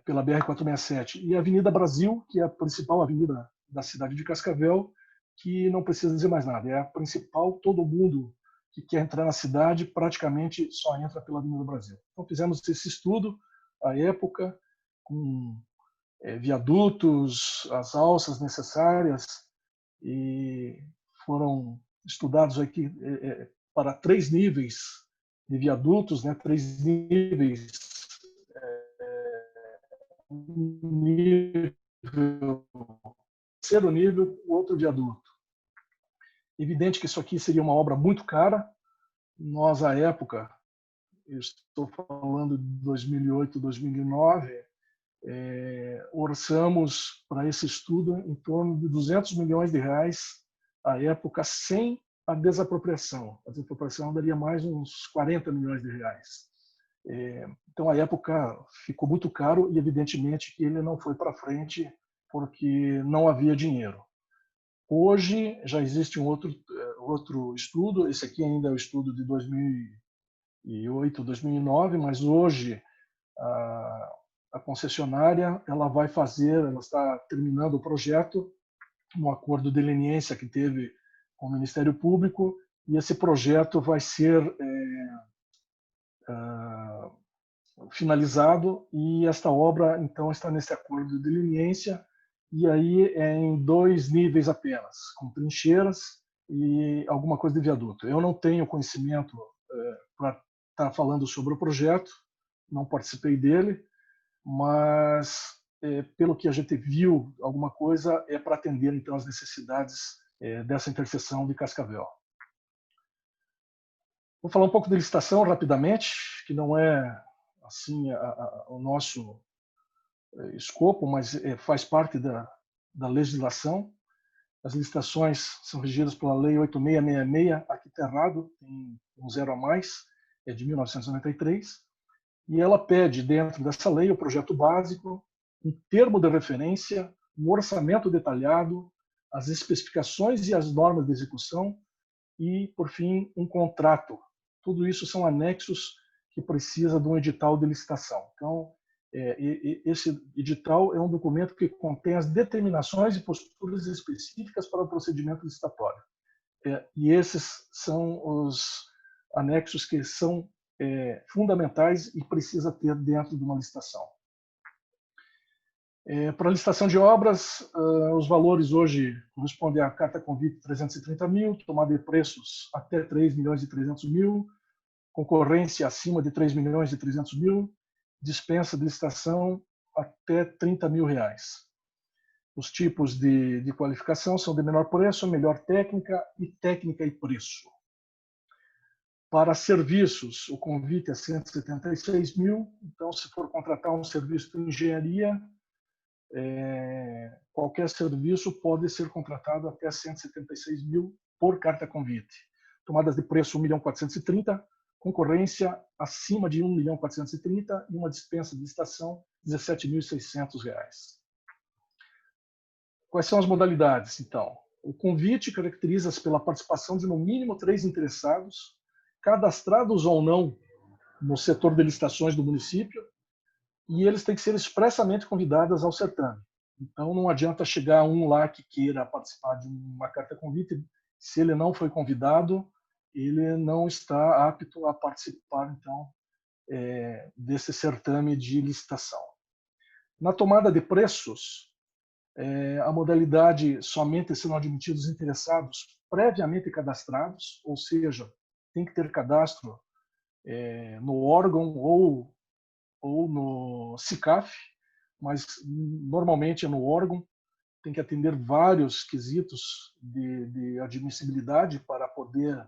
pela BR-467. E a Avenida Brasil, que é a principal avenida da cidade de Cascavel, que não precisa dizer mais nada. É a principal, todo mundo que quer entrar na cidade praticamente só entra pela Avenida Brasil. Então fizemos esse estudo, à época, com viadutos, as alças necessárias, e foram estudados aqui para 3 níveis de viadutos, né, 3 níveis, um nível, terceiro nível, o outro viaduto. Evidente que isso aqui seria uma obra muito cara. Nós, à época, eu estou falando de 2008, 2009, orçamos para esse estudo em torno de 200 milhões de reais, à época, sem a desapropriação. A desapropriação daria mais uns 40 milhões de reais. Então, à época, ficou muito caro e, evidentemente, que ele não foi para frente porque não havia dinheiro. Hoje, já existe um outro estudo, esse aqui ainda é o estudo de 2008, 2009, mas hoje a concessionária ela está terminando o projeto, um acordo de leniência que teve com o Ministério Público, e esse projeto vai ser finalizado, e esta obra então está nesse acordo de leniência, e aí é em 2 níveis apenas, com trincheiras e alguma coisa de viaduto. Eu não tenho conhecimento para estar falando sobre o projeto, não participei dele, mas pelo que a gente viu, alguma coisa é para atender então as necessidades dessa interseção de Cascavel. Vou falar um pouco de licitação rapidamente, que não é assim o nosso escopo, mas faz parte da legislação. As licitações são regidas pela Lei 8666, aqui está errado, tem um 0 a mais, é de 1993, e ela pede, dentro dessa lei, o projeto básico, um termo de referência, um orçamento detalhado, as especificações e as normas de execução e, por fim, um contrato. Tudo isso são anexos que precisa de um edital de licitação. Então, esse edital é um documento que contém as determinações e posturas específicas para o procedimento licitatório. E esses são os anexos que são fundamentais e precisa ter dentro de uma licitação. Para a licitação de obras, os valores hoje correspondem à carta convite 330 mil, tomada de preços até 3 milhões e 300 mil, concorrência acima de 3 milhões e 300 mil, dispensa de licitação até 30 mil reais. Os tipos de qualificação são de menor preço, melhor técnica e preço. Para serviços, o convite é 176 mil, então se for contratar um serviço de engenharia, qualquer serviço pode ser contratado até 176 mil por carta convite. Tomadas de preço 1.430.000, concorrência acima de 1.430.000 e uma dispensa de licitação de R$ 17.600. Quais são as modalidades, então? O convite caracteriza-se pela participação de no mínimo 3 interessados, cadastrados ou não no setor de licitações do município, e eles têm que ser expressamente convidados ao certame. Então, não adianta chegar um lá que queira participar de uma carta convite, se ele não foi convidado, ele não está apto a participar, então, desse certame de licitação. Na tomada de preços, a modalidade somente serão admitidos interessados previamente cadastrados, ou seja, tem que ter cadastro no órgão ou no SICAF, mas normalmente é no órgão, tem que atender vários quesitos de admissibilidade para poder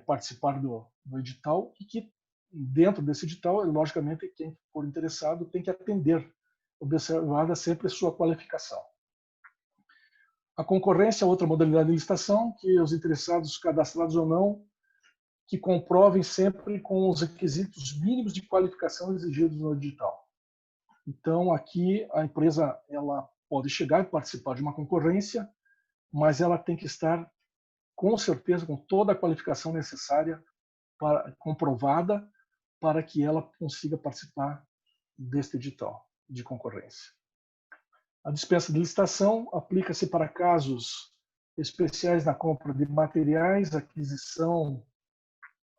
participar do edital, e que dentro desse edital, logicamente, quem for interessado tem que atender, observada sempre a sua qualificação. A concorrência é outra modalidade de licitação, que os interessados, cadastrados ou não, que comprovem sempre com os requisitos mínimos de qualificação exigidos no edital. Então, aqui a empresa ela pode chegar e participar de uma concorrência, mas ela tem que estar, com certeza, com toda a qualificação necessária, comprovada, para que ela consiga participar deste edital de concorrência. A dispensa de licitação aplica-se para casos especiais na compra de materiais, aquisição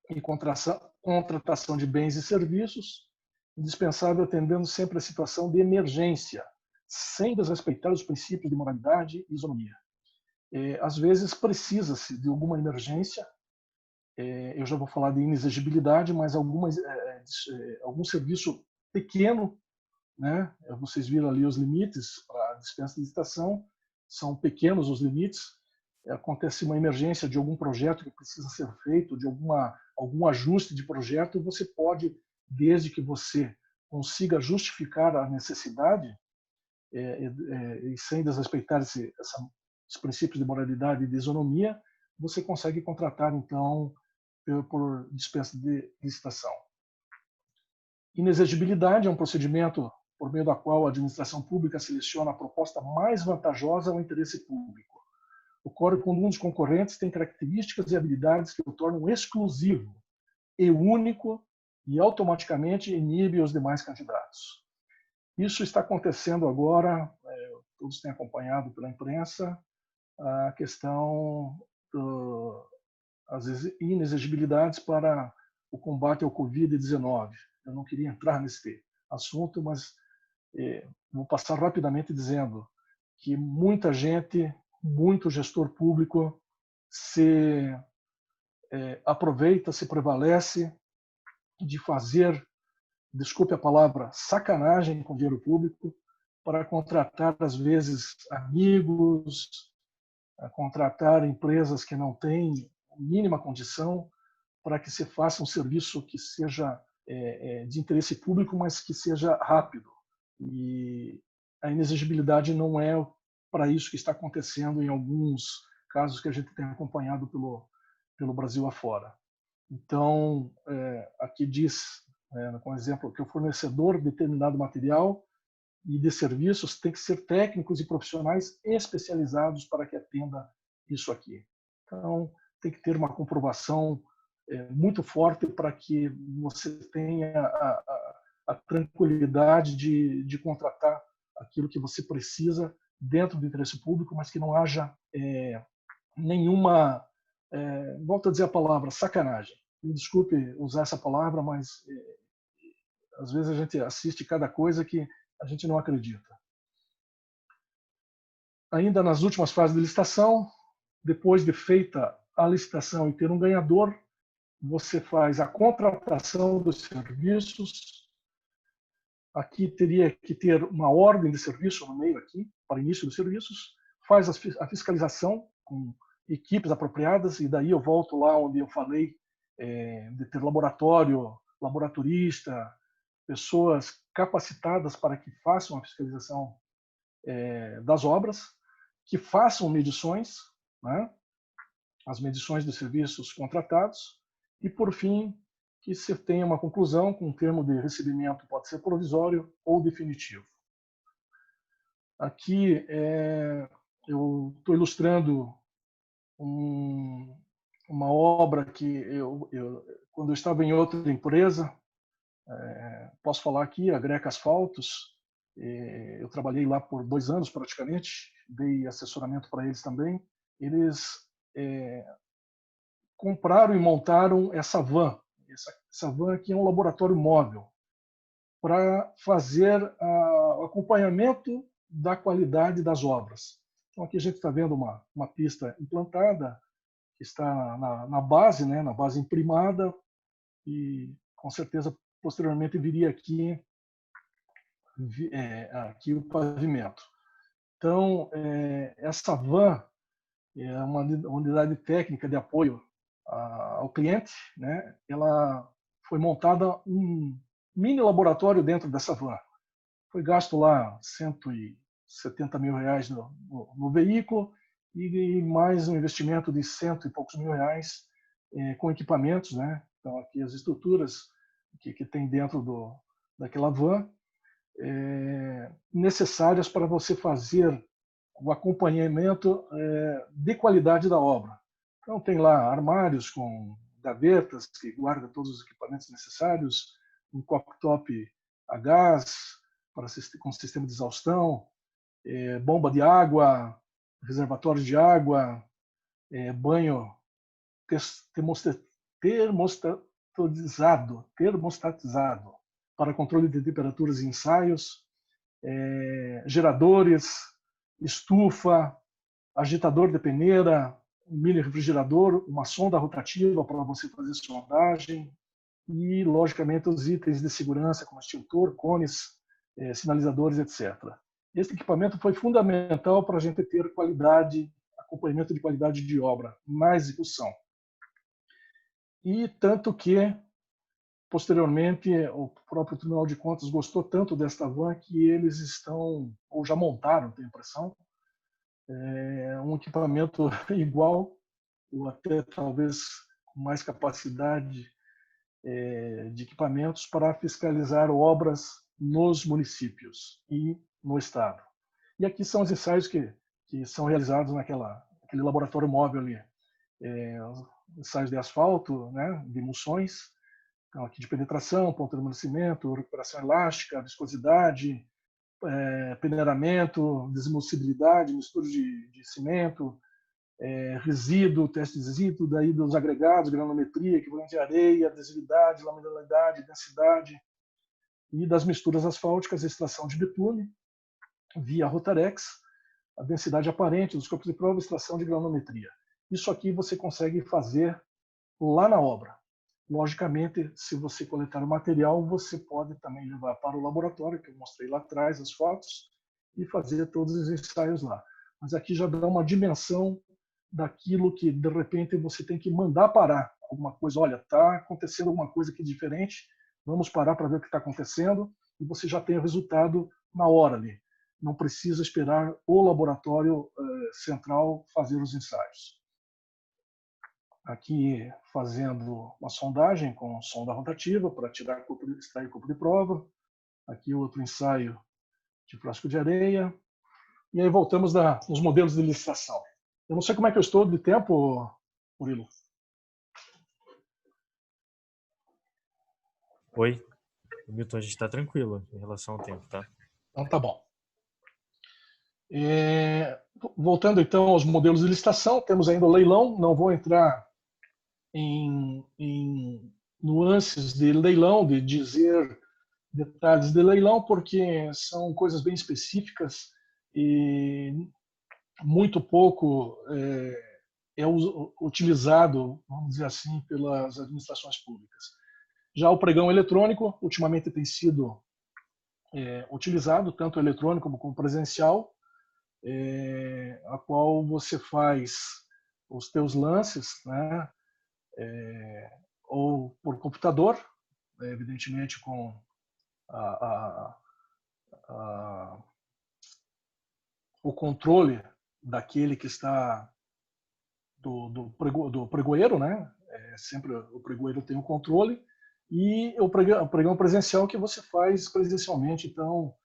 e contratação de bens e serviços, indispensável atendendo sempre a situação de emergência, sem desrespeitar os princípios de moralidade e isonomia. Às vezes precisa-se de alguma emergência, eu já vou falar de inexigibilidade, mas algum serviço pequeno, né? Vocês viram ali os limites para a dispensa de licitação, são pequenos os limites. Acontece uma emergência de algum projeto que precisa ser feito, de algum ajuste de projeto, você pode, desde que você consiga justificar a necessidade e sem desrespeitar os princípios de moralidade e de isonomia, você consegue contratar, então, por dispensa de licitação. Inexigibilidade é um procedimento por meio da qual a administração pública seleciona a proposta mais vantajosa ao interesse público. Ocorre quando um dos concorrentes tem características e habilidades que o tornam exclusivo e único e automaticamente inibe os demais candidatos. Isso está acontecendo agora, todos têm acompanhado pela imprensa, a questão das inexigibilidades para o combate ao Covid-19. Eu não queria entrar nesse assunto, mas vou passar rapidamente dizendo que muita gente, muito gestor público se aproveita, se prevalece de fazer, desculpe a palavra, sacanagem com dinheiro público para contratar, às vezes, amigos, contratar empresas que não têm mínima condição para que se faça um serviço que seja de interesse público, mas que seja rápido. E a inexigibilidade não é para isso que está acontecendo em alguns casos que a gente tem acompanhado pelo Brasil afora. Então, aqui diz, com exemplo, que o fornecedor de determinado material e de serviços tem que ser técnicos e profissionais especializados para que atenda isso aqui. Então, tem que ter uma comprovação muito forte para que você tenha a tranquilidade de contratar aquilo que você precisa dentro do interesse público, mas que não haja nenhuma, volto a dizer a palavra, sacanagem. Me desculpe usar essa palavra, mas às vezes a gente assiste cada coisa que a gente não acredita. Ainda nas últimas fases de licitação, depois de feita a licitação e ter um ganhador, você faz a contratação dos serviços. Aqui teria que ter uma ordem de serviço no meio aqui, para início dos serviços, faz a fiscalização com equipes apropriadas, e daí eu volto lá onde eu falei de ter laboratório, laboratorista, pessoas capacitadas para que façam a fiscalização das obras, que façam medições, né, as medições dos serviços contratados, e, por fim, que se tenha uma conclusão com um termo de recebimento, pode ser provisório ou definitivo. Aqui eu estou ilustrando uma obra que quando eu estava em outra empresa, posso falar aqui, a Greca Asfaltos, eu trabalhei lá por 2 anos praticamente, dei assessoramento para eles também. Eles compraram e montaram essa van. Essa van aqui é um laboratório móvel para fazer o acompanhamento da qualidade das obras. Então aqui a gente está vendo uma pista implantada, que está na base, né, na base imprimada, e com certeza posteriormente viria aqui o pavimento. Então essa van é uma unidade técnica de apoio ao cliente, né? Ela foi montada um mini laboratório dentro dessa van. Foi gasto lá R$170 mil no veículo e mais um investimento de R$100 e poucos mil com equipamentos, né? Então aqui as estruturas que tem dentro daquela van necessárias para você fazer o acompanhamento de qualidade da obra. Então tem lá armários com gavetas que guardam todos os equipamentos necessários, um cooktop a gás com sistema de exaustão, bomba de água, reservatório de água, banho termostatizado para controle de temperaturas e ensaios, geradores, estufa, agitador de peneira, um mini refrigerador, uma sonda rotativa para você fazer sondagem e, logicamente, os itens de segurança como extintor, cones, sinalizadores, etc. Esse equipamento foi fundamental para a gente ter qualidade, acompanhamento de qualidade de obra na execução. E tanto que, posteriormente, o próprio Tribunal de Contas gostou tanto desta van que eles estão, ou já montaram, tenho a impressão, um equipamento igual, ou até talvez com mais capacidade de equipamentos para fiscalizar obras nos municípios e no estado. E aqui são os ensaios que são realizados naquele laboratório móvel ali. Ensaios de asfalto, né, de emulsões, então aqui de penetração, ponto de amolecimento, recuperação elástica, viscosidade, peneiramento, desemulsibilidade, mistura de cimento, resíduo, teste de resíduo, daí dos agregados, granometria, equivalente de areia, adesividade, laminalidade, densidade, e das misturas asfálticas, extração de bitume, via Rotarex, a densidade aparente dos corpos de prova, extração de granometria. Isso aqui você consegue fazer lá na obra. Logicamente, se você coletar o material, você pode também levar para o laboratório, que eu mostrei lá atrás, as fotos, e fazer todos os ensaios lá. Mas aqui já dá uma dimensão daquilo que, de repente, você tem que mandar parar alguma coisa. Olha, está acontecendo alguma coisa aqui diferente, vamos parar para ver o que está acontecendo, e você já tem o resultado na hora ali. Não precisa esperar o laboratório central fazer os ensaios. Aqui fazendo uma sondagem com sonda rotativa para extrair corpo de prova. Aqui outro ensaio de frasco de areia. E aí voltamos nos modelos de licitação. Eu não sei como é que eu estou de tempo, Murilo. Oi, Milton, a gente está tranquilo em relação ao tempo, tá? Então tá bom. Voltando então aos modelos de licitação, temos ainda o leilão. Não vou entrar em nuances de leilão, de dizer detalhes de leilão, porque são coisas bem específicas e muito pouco utilizado, vamos dizer assim, pelas administrações públicas. Já o pregão eletrônico, ultimamente tem sido utilizado, tanto eletrônico como presencial, a qual você faz os teus lances, né, ou por computador, evidentemente com o controle daquele que está do pregoeiro, né? Sempre o pregoeiro tem o controle, e o pregão presencial que você faz presencialmente, então,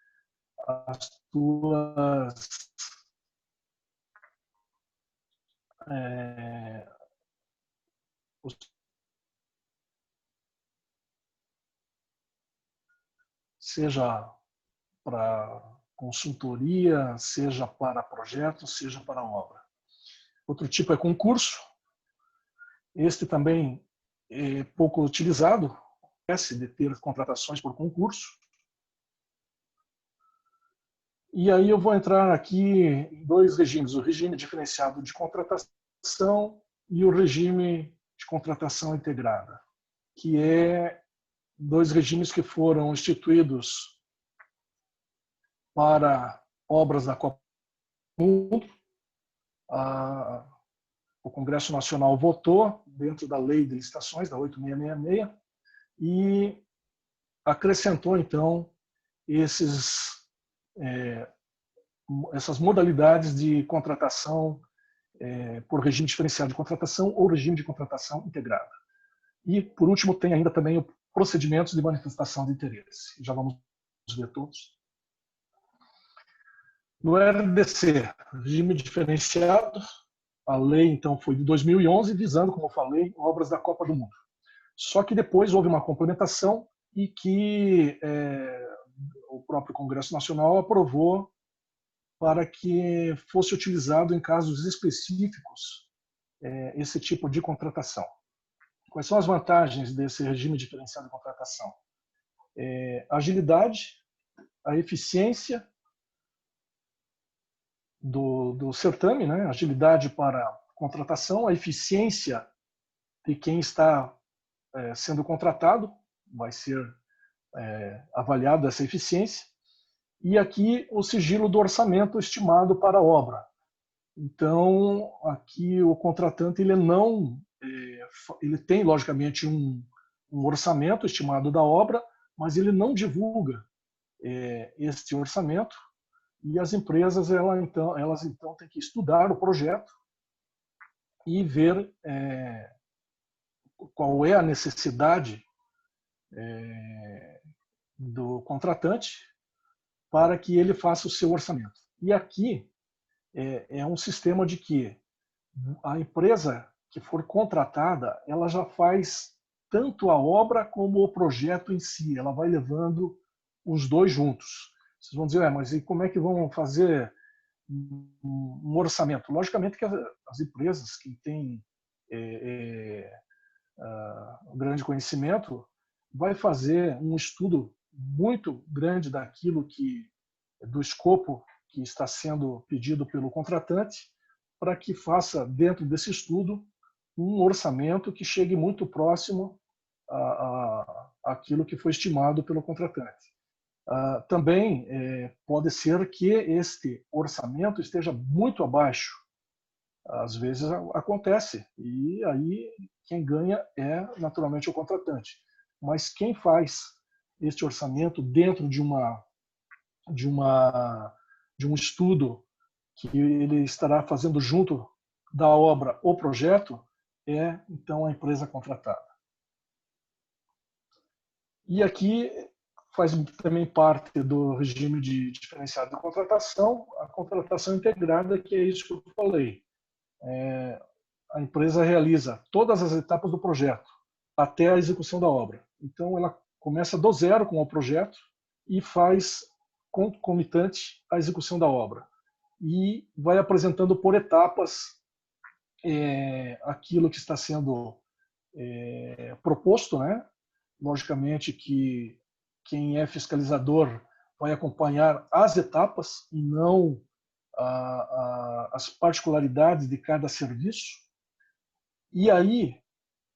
as tuas seja para consultoria, seja para projetos, seja para obra. Outro tipo é concurso. Este também é pouco utilizado, de ter contratações por concurso. E aí eu vou entrar aqui em dois regimes, o regime diferenciado de contratação e o regime de contratação integrada, que é dois regimes que foram instituídos para obras da Copa do Mundo. O Congresso Nacional votou dentro da Lei de Licitações, da 8666, e acrescentou, então, essas modalidades de contratação por regime diferenciado de contratação ou regime de contratação integrada. E, por último, tem ainda também o procedimentos de manifestação de interesse. Já vamos ver todos. No RDC, regime diferenciado, a lei, então, foi de 2011, visando, como eu falei, obras da Copa do Mundo. Só que depois houve uma complementação e que o próprio Congresso Nacional aprovou para que fosse utilizado em casos específicos esse tipo de contratação. Quais são as vantagens desse regime diferenciado de contratação? A agilidade, a eficiência do certame, né? Agilidade para contratação, a eficiência de quem está sendo contratado, vai ser avaliado essa eficiência, e aqui o sigilo do orçamento estimado para a obra. Então, aqui o contratante ele tem, logicamente, um orçamento estimado da obra, mas ele não divulga este orçamento, e as empresas elas então têm que estudar o projeto e ver qual é a necessidade do contratante para que ele faça o seu orçamento. E aqui é um sistema de que a empresa que for contratada, ela já faz tanto a obra como o projeto em si, ela vai levando os dois juntos. Vocês vão dizer, mas e como é que vão fazer um orçamento? Logicamente que as empresas que têm grande conhecimento vai fazer um estudo muito grande do escopo que está sendo pedido pelo contratante, para que faça dentro desse estudo um orçamento que chegue muito próximo àquilo que foi estimado pelo contratante. Também pode ser que este orçamento esteja muito abaixo. Às vezes acontece, e aí quem ganha é naturalmente o contratante. Mas quem faz este orçamento dentro de um estudo que ele estará fazendo junto da obra ou projeto é, então, a empresa contratada. E aqui faz também parte do regime de diferenciado de contratação, a contratação integrada, que é isso que eu falei. A empresa realiza todas as etapas do projeto até a execução da obra. Então, ela começa do zero com o projeto e faz concomitante à execução da obra. E vai apresentando por etapas aquilo que está sendo proposto, né? Logicamente que quem é fiscalizador vai acompanhar as etapas e não as particularidades de cada serviço. E aí,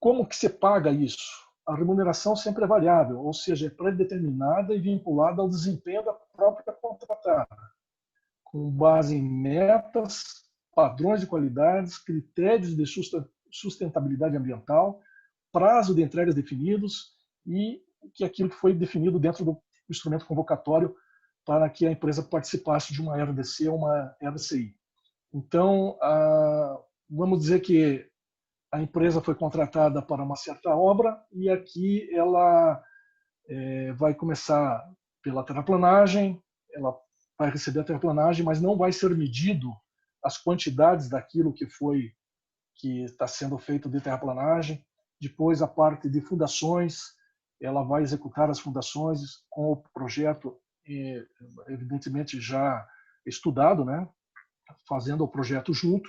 como que se paga isso? A remuneração sempre é variável, ou seja, é pré-determinada e vinculada ao desempenho da própria contratada, com base em metas, padrões de qualidades, critérios de sustentabilidade ambiental, prazo de entregas definidos e aquilo que foi definido dentro do instrumento convocatório para que a empresa participasse de uma RDC ou uma RCI. Então, vamos dizer que a empresa foi contratada para uma certa obra e aqui ela vai começar pela terraplanagem, ela vai receber a terraplanagem, mas não vai ser medido as quantidades daquilo que está sendo feito de terraplanagem. Depois, a parte de fundações, ela vai executar as fundações com o projeto, evidentemente, já estudado, né? Fazendo o projeto junto.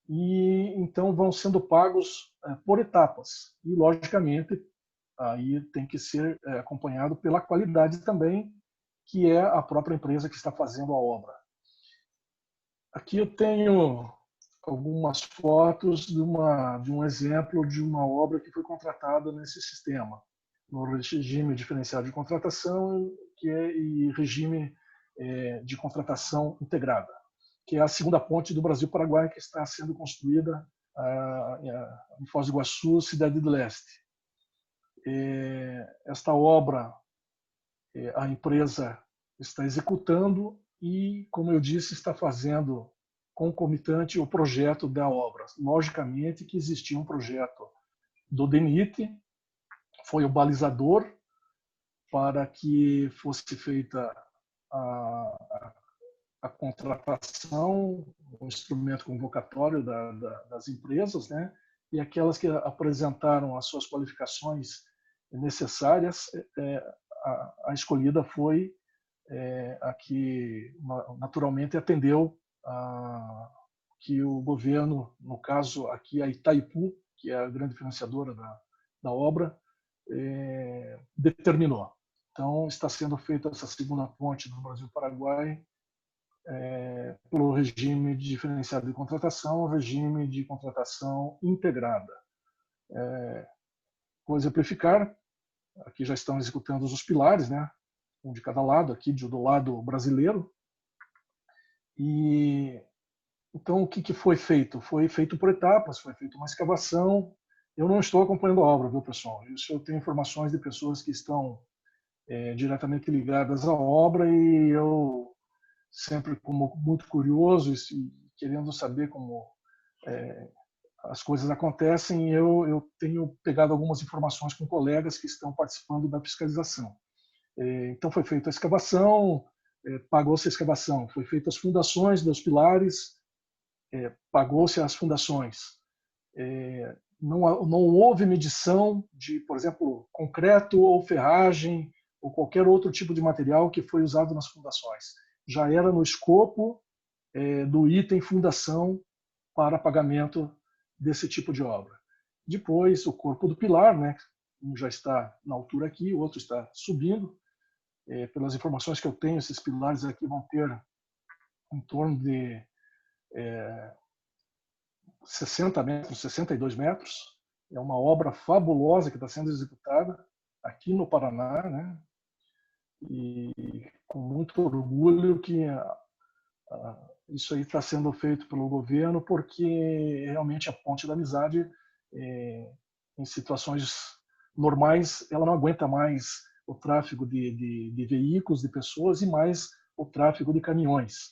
E então vão sendo pagos por etapas. E, logicamente, aí tem que ser acompanhado pela qualidade também, que é a própria empresa que está fazendo a obra. Aqui eu tenho algumas fotos de um exemplo de uma obra que foi contratada nesse sistema, no regime diferenciado de contratação e regime de contratação integrada, que é a segunda ponte do Brasil-Paraguai, que está sendo construída em Foz do Iguaçu, Cidade do Leste. Esta obra a empresa está executando e, como eu disse, está fazendo concomitante o projeto da obra. Logicamente que existia um projeto do DENIT, foi o balizador para que fosse feita a contratação, o instrumento convocatório das empresas, né? E aquelas que apresentaram as suas qualificações necessárias, a escolhida foi a que naturalmente atendeu que o governo, no caso aqui a Itaipu, que é a grande financiadora da obra, determinou. Então está sendo feita essa segunda ponte do Brasil-Paraguai pelo regime de diferenciado de contratação, regime de contratação integrada. Vou exemplificar, aqui já estão executando os pilares, né? Um de cada lado, aqui do lado brasileiro. E então o que foi feito? Foi feito por etapas, foi feita uma escavação. Eu não estou acompanhando a obra, viu, pessoal? Isso eu tenho informações de pessoas que estão diretamente ligadas à obra e eu sempre como muito curioso e querendo saber como as coisas acontecem, eu tenho pegado algumas informações com colegas que estão participando da fiscalização. Então foi feita a escavação, pagou-se a escavação, foi feitas as fundações dos pilares, pagou-se as fundações. Não houve medição de, por exemplo, concreto ou ferragem ou qualquer outro tipo de material que foi usado nas fundações. Já era no escopo do item fundação para pagamento desse tipo de obra. Depois, o corpo do pilar, né? Um já está na altura aqui, o outro está subindo. Pelas informações que eu tenho, esses pilares aqui vão ter em torno de 60 metros, 62 metros. É uma obra fabulosa que está sendo executada aqui no Paraná, né? E com muito orgulho que isso aí está sendo feito pelo governo, porque realmente a Ponte da Amizade, em situações normais, ela não aguenta mais o tráfego de veículos, de pessoas e mais o tráfego de caminhões.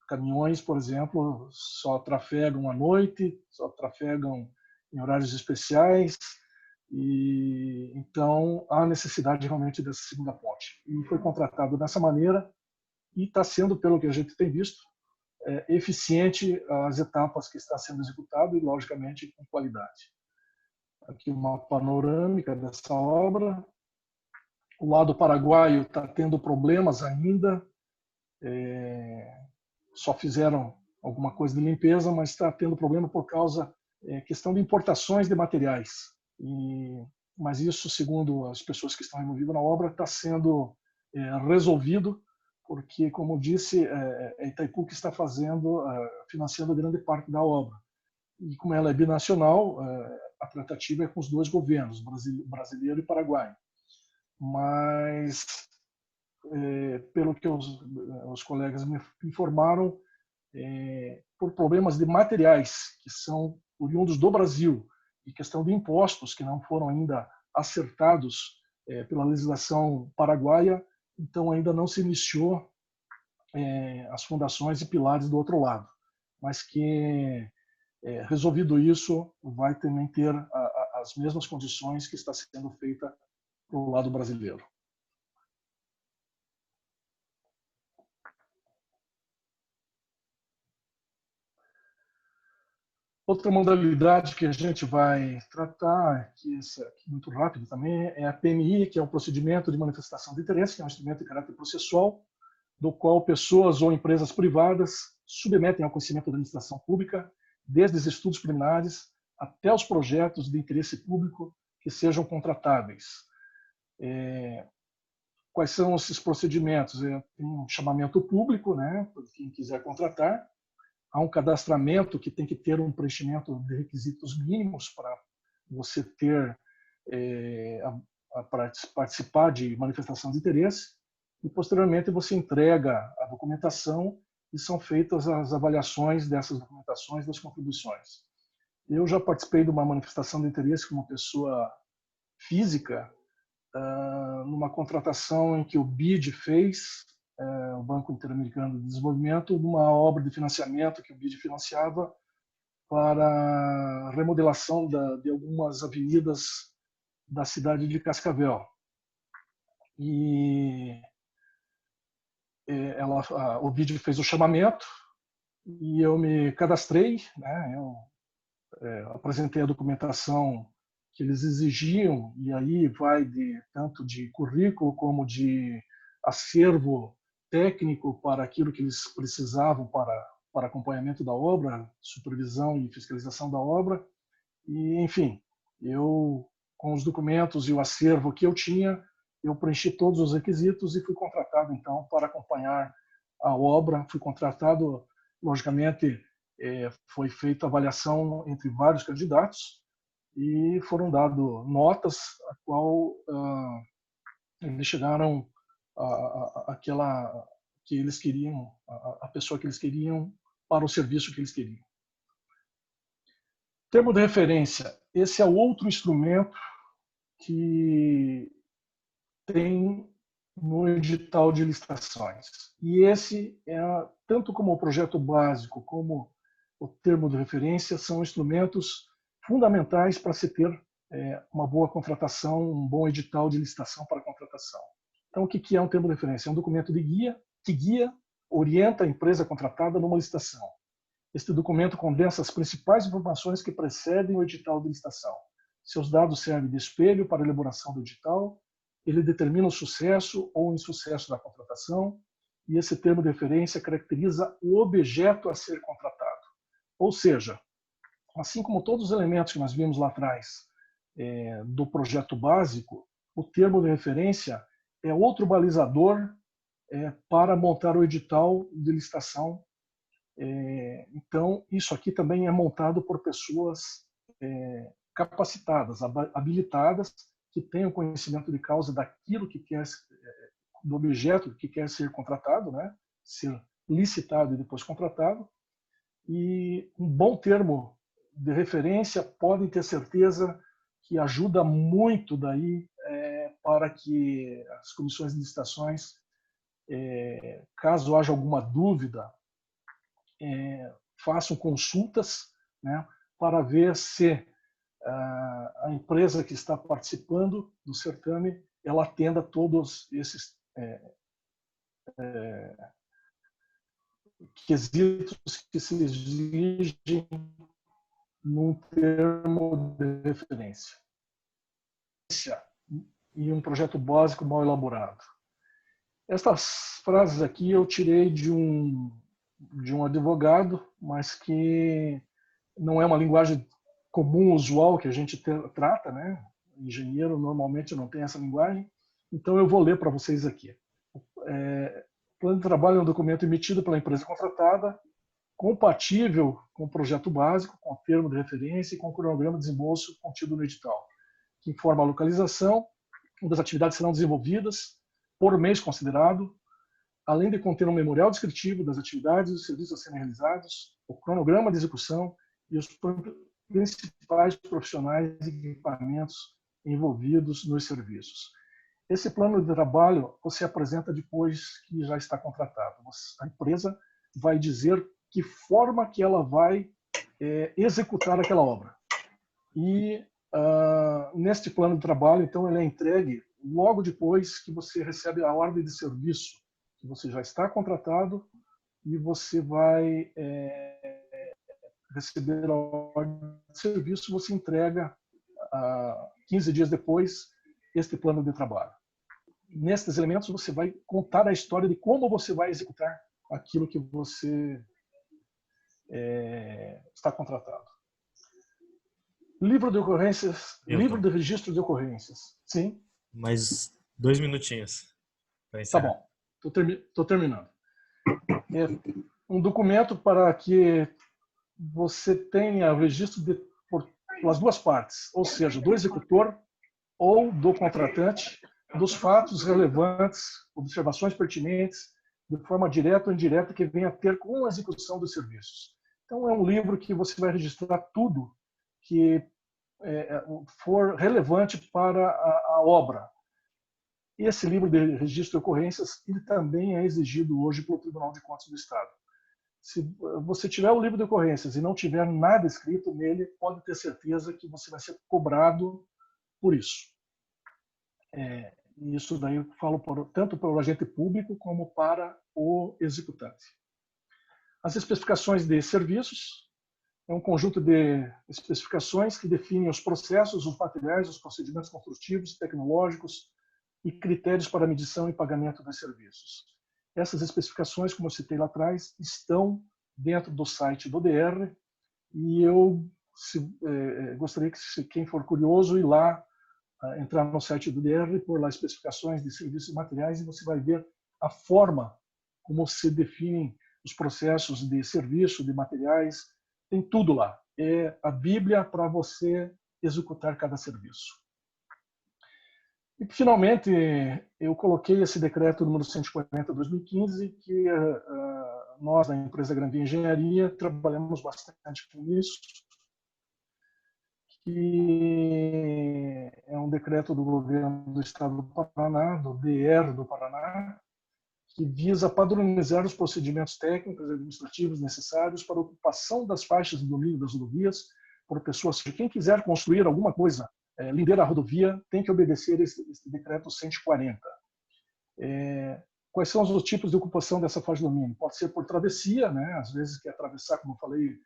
Caminhões, por exemplo, só trafegam à noite, só trafegam em horários especiais, e então há necessidade realmente dessa segunda ponte. E foi contratado dessa maneira e está sendo, pelo que a gente tem visto, eficiente as etapas que está sendo executado e, logicamente, com qualidade. Aqui uma panorâmica dessa obra. O lado paraguaio está tendo problemas ainda, só fizeram alguma coisa de limpeza, mas está tendo problema por causa questão de importações de materiais. Mas isso, segundo as pessoas que estão envolvidas na obra, está sendo resolvido, porque, como disse, é Itaipu que está financiando grande parte da obra. E como ela é binacional, a tratativa é com os dois governos, brasileiro e paraguaio. Mas, pelo que os colegas me informaram, por problemas de materiais que são oriundos do Brasil e questão de impostos que não foram ainda acertados pela legislação paraguaia, então ainda não se iniciou as fundações e pilares do outro lado, mas que Resolvido isso, vai também ter as mesmas condições que está sendo feita para o lado brasileiro. Outra modalidade que a gente vai tratar, que essa aqui muito rápido também, é a PMI, que é o procedimento de manifestação de interesse, que é um instrumento de caráter processual, do qual pessoas ou empresas privadas submetem ao conhecimento da administração pública, desde os estudos preliminares até os projetos de interesse público que sejam contratáveis. Quais são esses procedimentos? Tem um chamamento público, né, para quem quiser contratar. Há um cadastramento que tem que ter um preenchimento de requisitos mínimos para você ter participar de manifestação de interesse, e posteriormente você entrega a documentação e são feitas as avaliações dessas documentações, das contribuições. Eu já participei de uma manifestação de interesse como pessoa física, numa contratação em que o BID fez, o Banco Interamericano de Desenvolvimento, uma obra de financiamento que o BID financiava para a remodelação de algumas avenidas da cidade de Cascavel. E o BID fez o chamamento e eu me cadastrei, né? Eu apresentei a documentação que eles exigiam, e aí vai tanto de currículo como de acervo técnico para aquilo que eles precisavam para acompanhamento da obra, supervisão e fiscalização da obra. E, enfim, eu, com os documentos e o acervo que eu tinha, eu preenchi todos os requisitos e fui contratado, então, para acompanhar a obra. Fui contratado, logicamente, foi feita avaliação entre vários candidatos e foram dadas notas a qual eles chegaram aquela que eles queriam, a pessoa que eles queriam para o serviço que eles queriam. Termo de referência. Esse é outro instrumento que tem no edital de licitações. E esse tanto como o projeto básico como o termo de referência, são instrumentos fundamentais para se ter uma boa contratação, um bom edital de licitação para contratação. Então, o que é um termo de referência? É um documento de guia que orienta a empresa contratada numa licitação. Este documento condensa as principais informações que precedem o edital de licitação. Seus dados servem de espelho para a elaboração do edital. Ele determina o sucesso ou o insucesso da contratação, e esse termo de referência caracteriza o objeto a ser contratado. Ou seja, assim como todos os elementos que nós vimos lá atrás do projeto básico, o termo de referência é outro balizador para montar o edital de licitação. Então, isso aqui também é montado por pessoas capacitadas, habilitadas, que tenham conhecimento de causa daquilo que quer, do objeto que quer ser contratado, né? Ser licitado e depois contratado. E um bom termo de referência, podem ter certeza que ajuda muito daí para que as comissões de licitações, caso haja alguma dúvida, façam consultas, né, para ver se a empresa que está participando do certame ela atenda todos esses quesitos que se exigem num termo de referência e um projeto básico mal elaborado. Essas frases aqui eu tirei de um advogado, mas que não é uma linguagem comum, usual, que a gente trata, né? Engenheiro normalmente não tem essa linguagem, então eu vou ler para vocês aqui. O plano de trabalho é um documento emitido pela empresa contratada, compatível com o projeto básico, com o termo de referência e com o cronograma de desembolso contido no edital, que informa a localização, onde as atividades serão desenvolvidas, por mês considerado, além de conter um memorial descritivo das atividades e dos serviços a serem realizados, o cronograma de execução e os principais profissionais e equipamentos envolvidos nos serviços. Esse plano de trabalho você apresenta depois que já está contratado. A empresa vai dizer que forma que ela vai executar aquela obra. E neste plano de trabalho, então, ele é entregue logo depois que você recebe a ordem de serviço, que você já está contratado e você vai receber a ordem de serviço, você entrega 15 dias depois este plano de trabalho. Nestes elementos, você vai contar a história de como você vai executar aquilo que você está contratado. Livro de ocorrências, livro de registro de ocorrências. Sim? Mais 2 minutinhos para Tá encerrar. bom, estou terminando. Um documento para que você tenha o registro pelas duas partes, ou seja, do executor ou do contratante, dos fatos relevantes, observações pertinentes, de forma direta ou indireta, que venha a ter com a execução dos serviços. Então, é um livro que você vai registrar tudo que for relevante para a obra. Esse livro de registro de ocorrências ele também é exigido hoje pelo Tribunal de Contas do Estado. Se você tiver o livro de ocorrências e não tiver nada escrito nele, pode ter certeza que você vai ser cobrado por isso. Isso daí eu falo tanto para o agente público como para o executante. As especificações de serviços é um conjunto de especificações que definem os processos, os materiais, os procedimentos construtivos, tecnológicos e critérios para medição e pagamento dos serviços. Essas especificações, como eu citei lá atrás, estão dentro do site do DR e eu gostaria que quem for curioso ir lá, entrar no site do DR, pôr lá especificações de serviços e materiais e você vai ver a forma como se definem os processos de serviço, de materiais, tem tudo lá. É a Bíblia para você executar cada serviço. E, finalmente, eu coloquei esse decreto número 140/2015, que nós, da empresa Granvia Engenharia, trabalhamos bastante com isso, que é um decreto do governo do Estado do Paraná, do DR do Paraná, que visa padronizar os procedimentos técnicos e administrativos necessários para a ocupação das faixas de domínio das rodovias por pessoas. Quem quiser construir alguma coisa, lindeira a rodovia, tem que obedecer esse decreto 140. Quais são os tipos de ocupação dessa faixa de domínio? Pode ser por travessia, né? Às vezes quer atravessar, como eu falei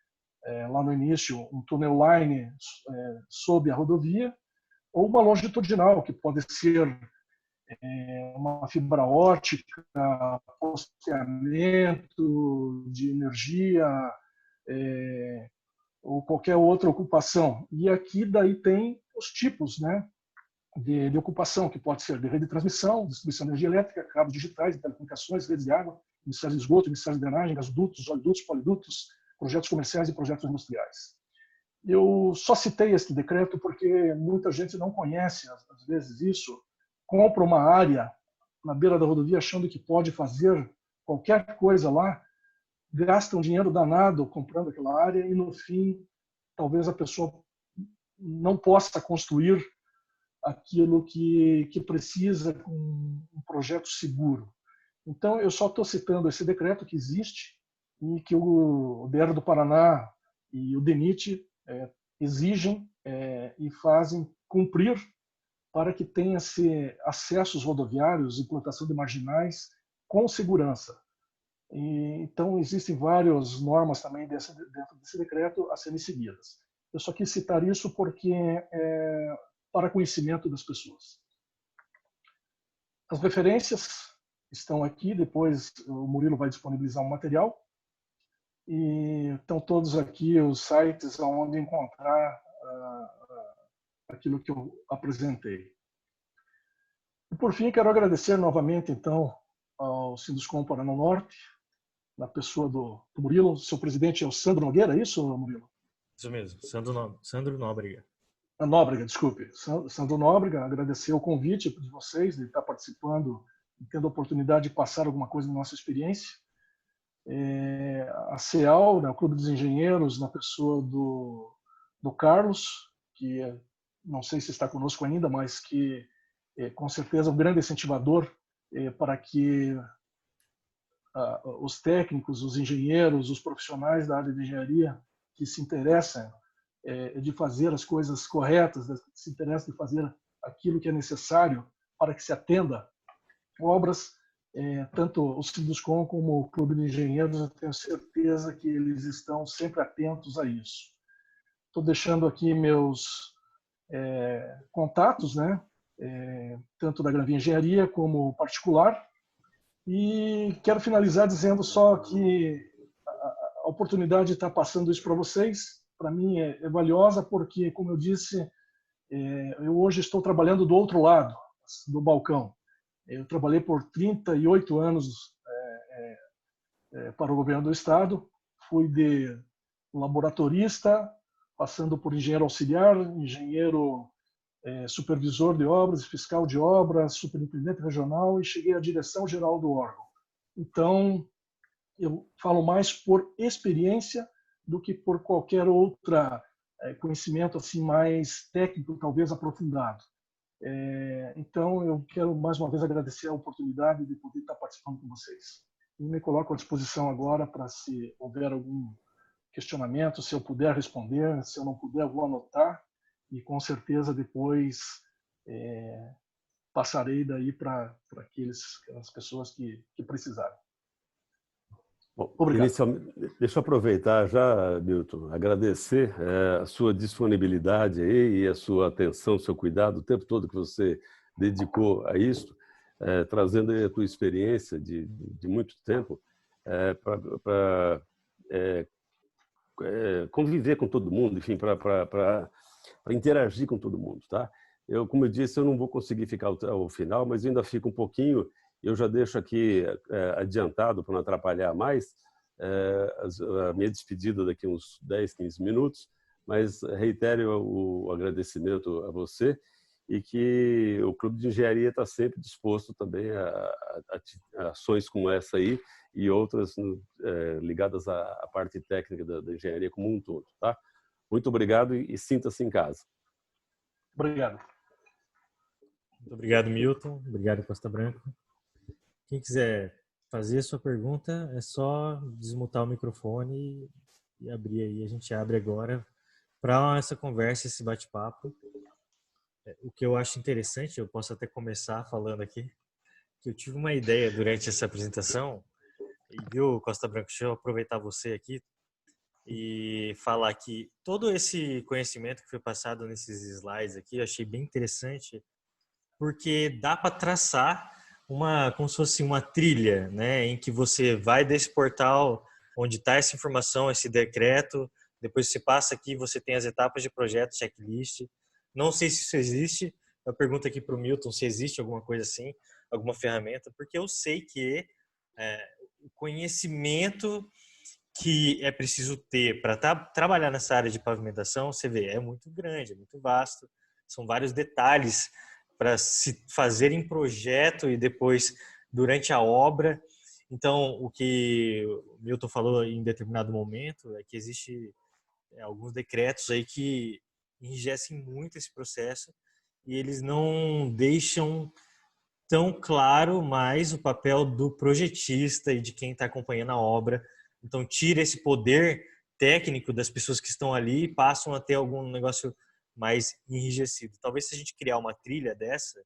lá no início, um túnel line sob a rodovia, ou uma longitudinal, que pode ser uma fibra ótica, posteamento de energia, ou qualquer outra ocupação. E aqui daí tem os tipos, né, de ocupação, que pode ser de rede de transmissão, distribuição de energia elétrica, cabos digitais, de telecomunicações, redes de água, emissários de esgoto, emissários de drenagem, gasodutos, oleodutos, polidutos, projetos comerciais e projetos industriais. Eu só citei este decreto porque muita gente não conhece, às vezes, isso, compra uma área na beira da rodovia achando que pode fazer qualquer coisa lá, gasta um dinheiro danado comprando aquela área e, no fim, talvez a pessoa não possa construir aquilo que precisa com um projeto seguro. Então, eu só estou citando esse decreto que existe e que o DR do Paraná e o DENIT exigem e fazem cumprir para que tenha-se acessos rodoviários e implantação de marginais com segurança. Então, existem várias normas também dentro desse decreto a serem seguidas. Eu só quis citar isso porque para conhecimento das pessoas. As referências estão aqui, depois o Murilo vai disponibilizar um material. E estão todos aqui os sites onde encontrar aquilo que eu apresentei. E, por fim, quero agradecer novamente, então, ao Sinduscom Paraná Norte, na pessoa do Murilo. Seu presidente é o Sandro Nogueira, é isso, Murilo? Isso mesmo, Sandro Nóbrega. Nóbrega, desculpe. Sandro Nóbrega, agradecer o convite de vocês, de estar participando e tendo a oportunidade de passar alguma coisa da nossa experiência. A CEAL, né, o Clube dos Engenheiros, na pessoa do Carlos, que não sei se está conosco ainda, mas que com certeza é um grande incentivador para que os técnicos, os engenheiros, os profissionais da área de engenharia que se interessa de fazer as coisas corretas, que se interessa de fazer aquilo que é necessário para que se atenda obras, tanto o Sinduscom como o Clube de Engenheiros, eu tenho certeza que eles estão sempre atentos a isso. Estou deixando aqui meus contatos, né? Tanto da Granvia Engenharia como particular, e quero finalizar dizendo só que a oportunidade de estar passando isso para vocês, para mim é valiosa, porque, como eu disse, eu hoje estou trabalhando do outro lado do balcão. Eu trabalhei por 38 anos para o governo do estado, fui de laboratorista, passando por engenheiro auxiliar, engenheiro supervisor de obras, fiscal de obras, superintendente regional, e cheguei à direção geral do órgão. Então, eu falo mais por experiência do que por qualquer outra conhecimento assim mais técnico, talvez aprofundado. Então, eu quero mais uma vez agradecer a oportunidade de poder estar participando com vocês. E me coloco à disposição agora para, se houver algum questionamento, se eu puder responder, se eu não puder, eu vou anotar, e com certeza depois passarei daí para as pessoas que precisarem. Bom, deixa eu aproveitar já, Milton, agradecer a sua disponibilidade aí e a sua atenção, o seu cuidado, o tempo todo que você dedicou a isso, trazendo aí a tua experiência de muito tempo para conviver com todo mundo, enfim, para interagir com todo mundo, tá? Como eu disse, eu não vou conseguir ficar ao final, mas ainda fico um pouquinho. Eu já deixo aqui adiantado, para não atrapalhar mais, a minha despedida daqui a uns 10, 15 minutos, mas reitero o agradecimento a você e que o Clube de Engenharia está sempre disposto também a ações como essa aí e outras ligadas à parte técnica da engenharia como um todo, tá? Muito obrigado e sinta-se em casa. Obrigado. Muito obrigado, Milton. Obrigado, Costa Branco. Quem quiser fazer a sua pergunta, é só desmutar o microfone e abrir aí. A gente abre agora para essa conversa, esse bate-papo. O que eu acho interessante, eu posso até começar falando aqui, que eu tive uma ideia durante essa apresentação, e viu, Costa Branco, deixa eu aproveitar você aqui e falar que todo esse conhecimento que foi passado nesses slides aqui, eu achei bem interessante, porque dá para traçar como se fosse uma trilha, né, em que você vai desse portal onde está essa informação, esse decreto, depois você passa aqui, você tem as etapas de projeto, checklist. Não sei se isso existe, eu pergunto aqui para o Milton se existe alguma coisa assim, alguma ferramenta, porque eu sei que o conhecimento que é preciso ter para trabalhar nessa área de pavimentação, você vê, é muito grande, é muito vasto, são vários detalhes para se fazer em projeto e depois durante a obra. Então, o que o Milton falou em determinado momento é que existe alguns decretos aí que enrijecem muito esse processo e eles não deixam tão claro mais o papel do projetista e de quem está acompanhando a obra. Então, tira esse poder técnico das pessoas que estão ali e passam a ter algum negócio mais enrijecido. Talvez se a gente criar uma trilha dessa,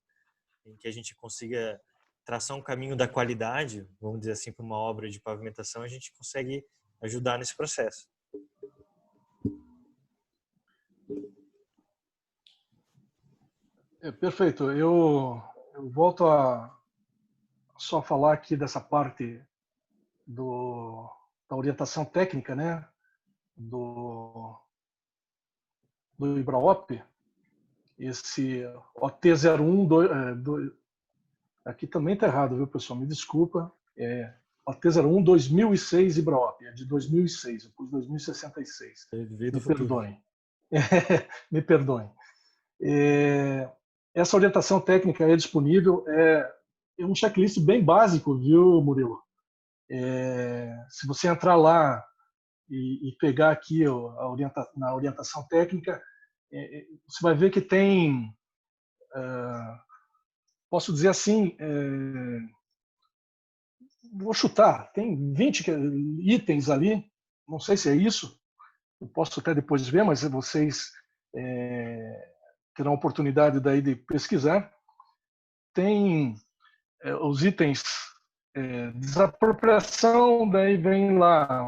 em que a gente consiga traçar um caminho da qualidade, vamos dizer assim, para uma obra de pavimentação, a gente consegue ajudar nesse processo. Perfeito. Eu volto a só falar aqui dessa parte da orientação técnica, né, do IBRAOP, esse OT01, aqui também está errado, viu, pessoal? Me desculpa. OT01 2006 IBRAOP, é de 2006, eu pus 2066. Me perdoem. Me perdoem. Essa orientação técnica é disponível, é um checklist bem básico, viu, Murilo? Se você entrar lá e pegar aqui na orientação técnica, você vai ver que tem, posso dizer assim, vou chutar, tem 20 itens ali, não sei se é isso, eu posso até depois ver, mas vocês terão oportunidade daí de pesquisar. Tem os itens desapropriação, daí vem lá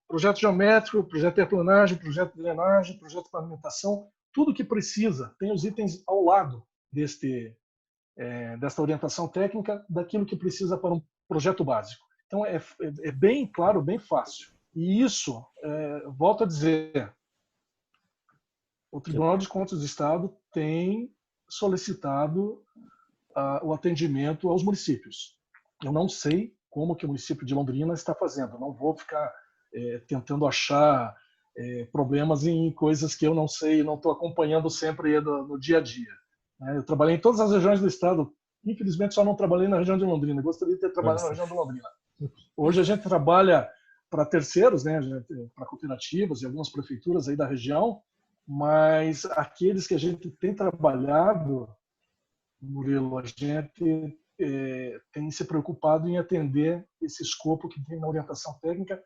projeto geométrico, projeto de terraplanagem, projeto de drenagem, projeto de pavimentação, tudo que precisa, tem os itens ao lado desta orientação técnica, daquilo que precisa para um projeto básico. Então, é bem claro, bem fácil. E isso, volto a dizer, o Tribunal de Contas do Estado tem solicitado o atendimento aos municípios. Eu não sei como que o município de Londrina está fazendo. Não vou ficar tentando achar problemas em coisas que eu não sei, não estou acompanhando sempre no dia a dia. Eu trabalhei em todas as regiões do estado. Infelizmente, só não trabalhei na região de Londrina. Gostaria de ter trabalhado na região de Londrina. Hoje a gente trabalha para terceiros, né, para cooperativas e algumas prefeituras aí da região, mas aqueles que a gente tem trabalhado, Murilo, a gente tem se preocupado em atender esse escopo que tem na orientação técnica.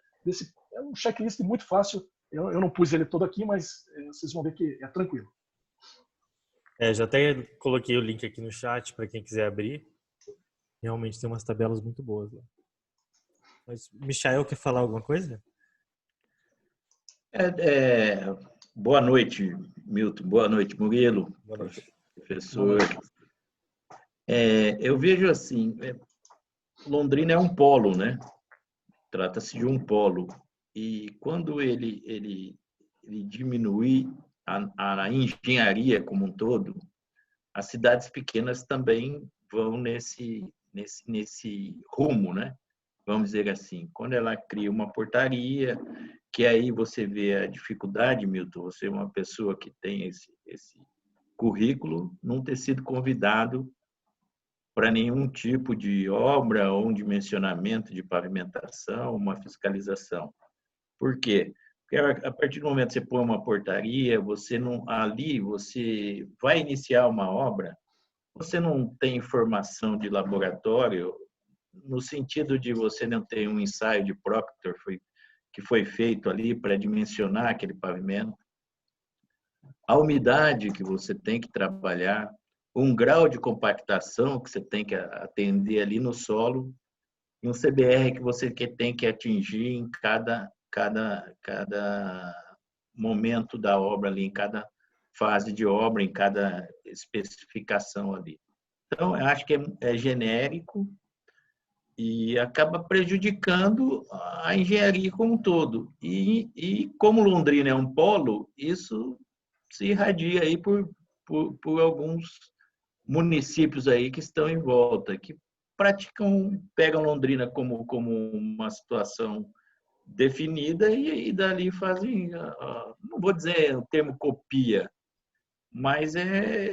É um checklist muito fácil. Eu não pus ele todo aqui, mas vocês vão ver que é tranquilo. Já até coloquei o link aqui no chat para quem quiser abrir. Realmente tem umas tabelas muito boas lá. Mas Michael quer falar alguma coisa? Boa noite, Milton. Boa noite, Murilo. Boa noite. Professor. Eu vejo assim, Londrina é um polo, né? Trata-se de um polo. E quando ele diminui a engenharia como um todo, as cidades pequenas também vão nesse rumo, né? Vamos dizer assim. Quando ela cria uma portaria, que aí você vê a dificuldade, Milton, você é uma pessoa que tem esse currículo, não ter sido convidado para nenhum tipo de obra ou um dimensionamento de pavimentação, uma fiscalização. Por quê? Porque a partir do momento que você põe uma portaria, você vai iniciar uma obra, você não tem informação de laboratório, no sentido de você não ter um ensaio de Proctor que foi feito ali para dimensionar aquele pavimento, a umidade que você tem que trabalhar, um grau de compactação que você tem que atender ali no solo, e um CBR que você tem que atingir em cada momento da obra ali, em cada fase de obra, em cada especificação ali. Então, eu acho que é genérico e acaba prejudicando a engenharia como um todo. E como Londrina é um polo, isso se irradia aí por alguns municípios aí que estão em volta, que pegam Londrina como uma situação definida e dali fazem, não vou dizer o termo copia, mas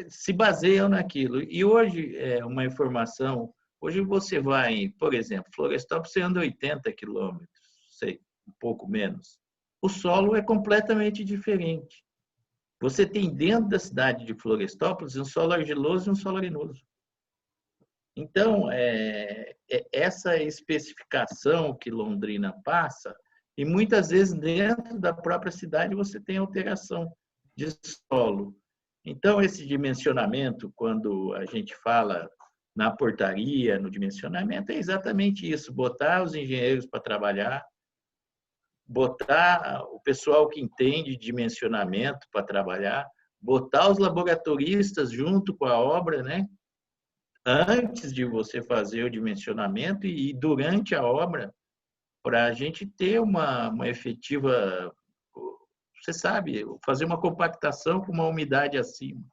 se baseiam naquilo. E hoje, uma informação, hoje você vai, por exemplo, Florestópolis, você anda 80 quilômetros, sei, um pouco menos. O solo é completamente diferente. Você tem dentro da cidade de Florestópolis um solo argiloso e um solo arenoso. Então, essa especificação que Londrina passa, e muitas vezes dentro da própria cidade você tem alteração de solo. Então, esse dimensionamento, quando a gente fala na portaria, no dimensionamento, é exatamente isso, botar os engenheiros para trabalhar, botar o pessoal que entende dimensionamento para trabalhar, botar os laboratoristas junto com a obra, né? Antes de você fazer o dimensionamento e durante a obra, para a gente ter uma efetiva, você sabe, fazer uma compactação com uma umidade acima.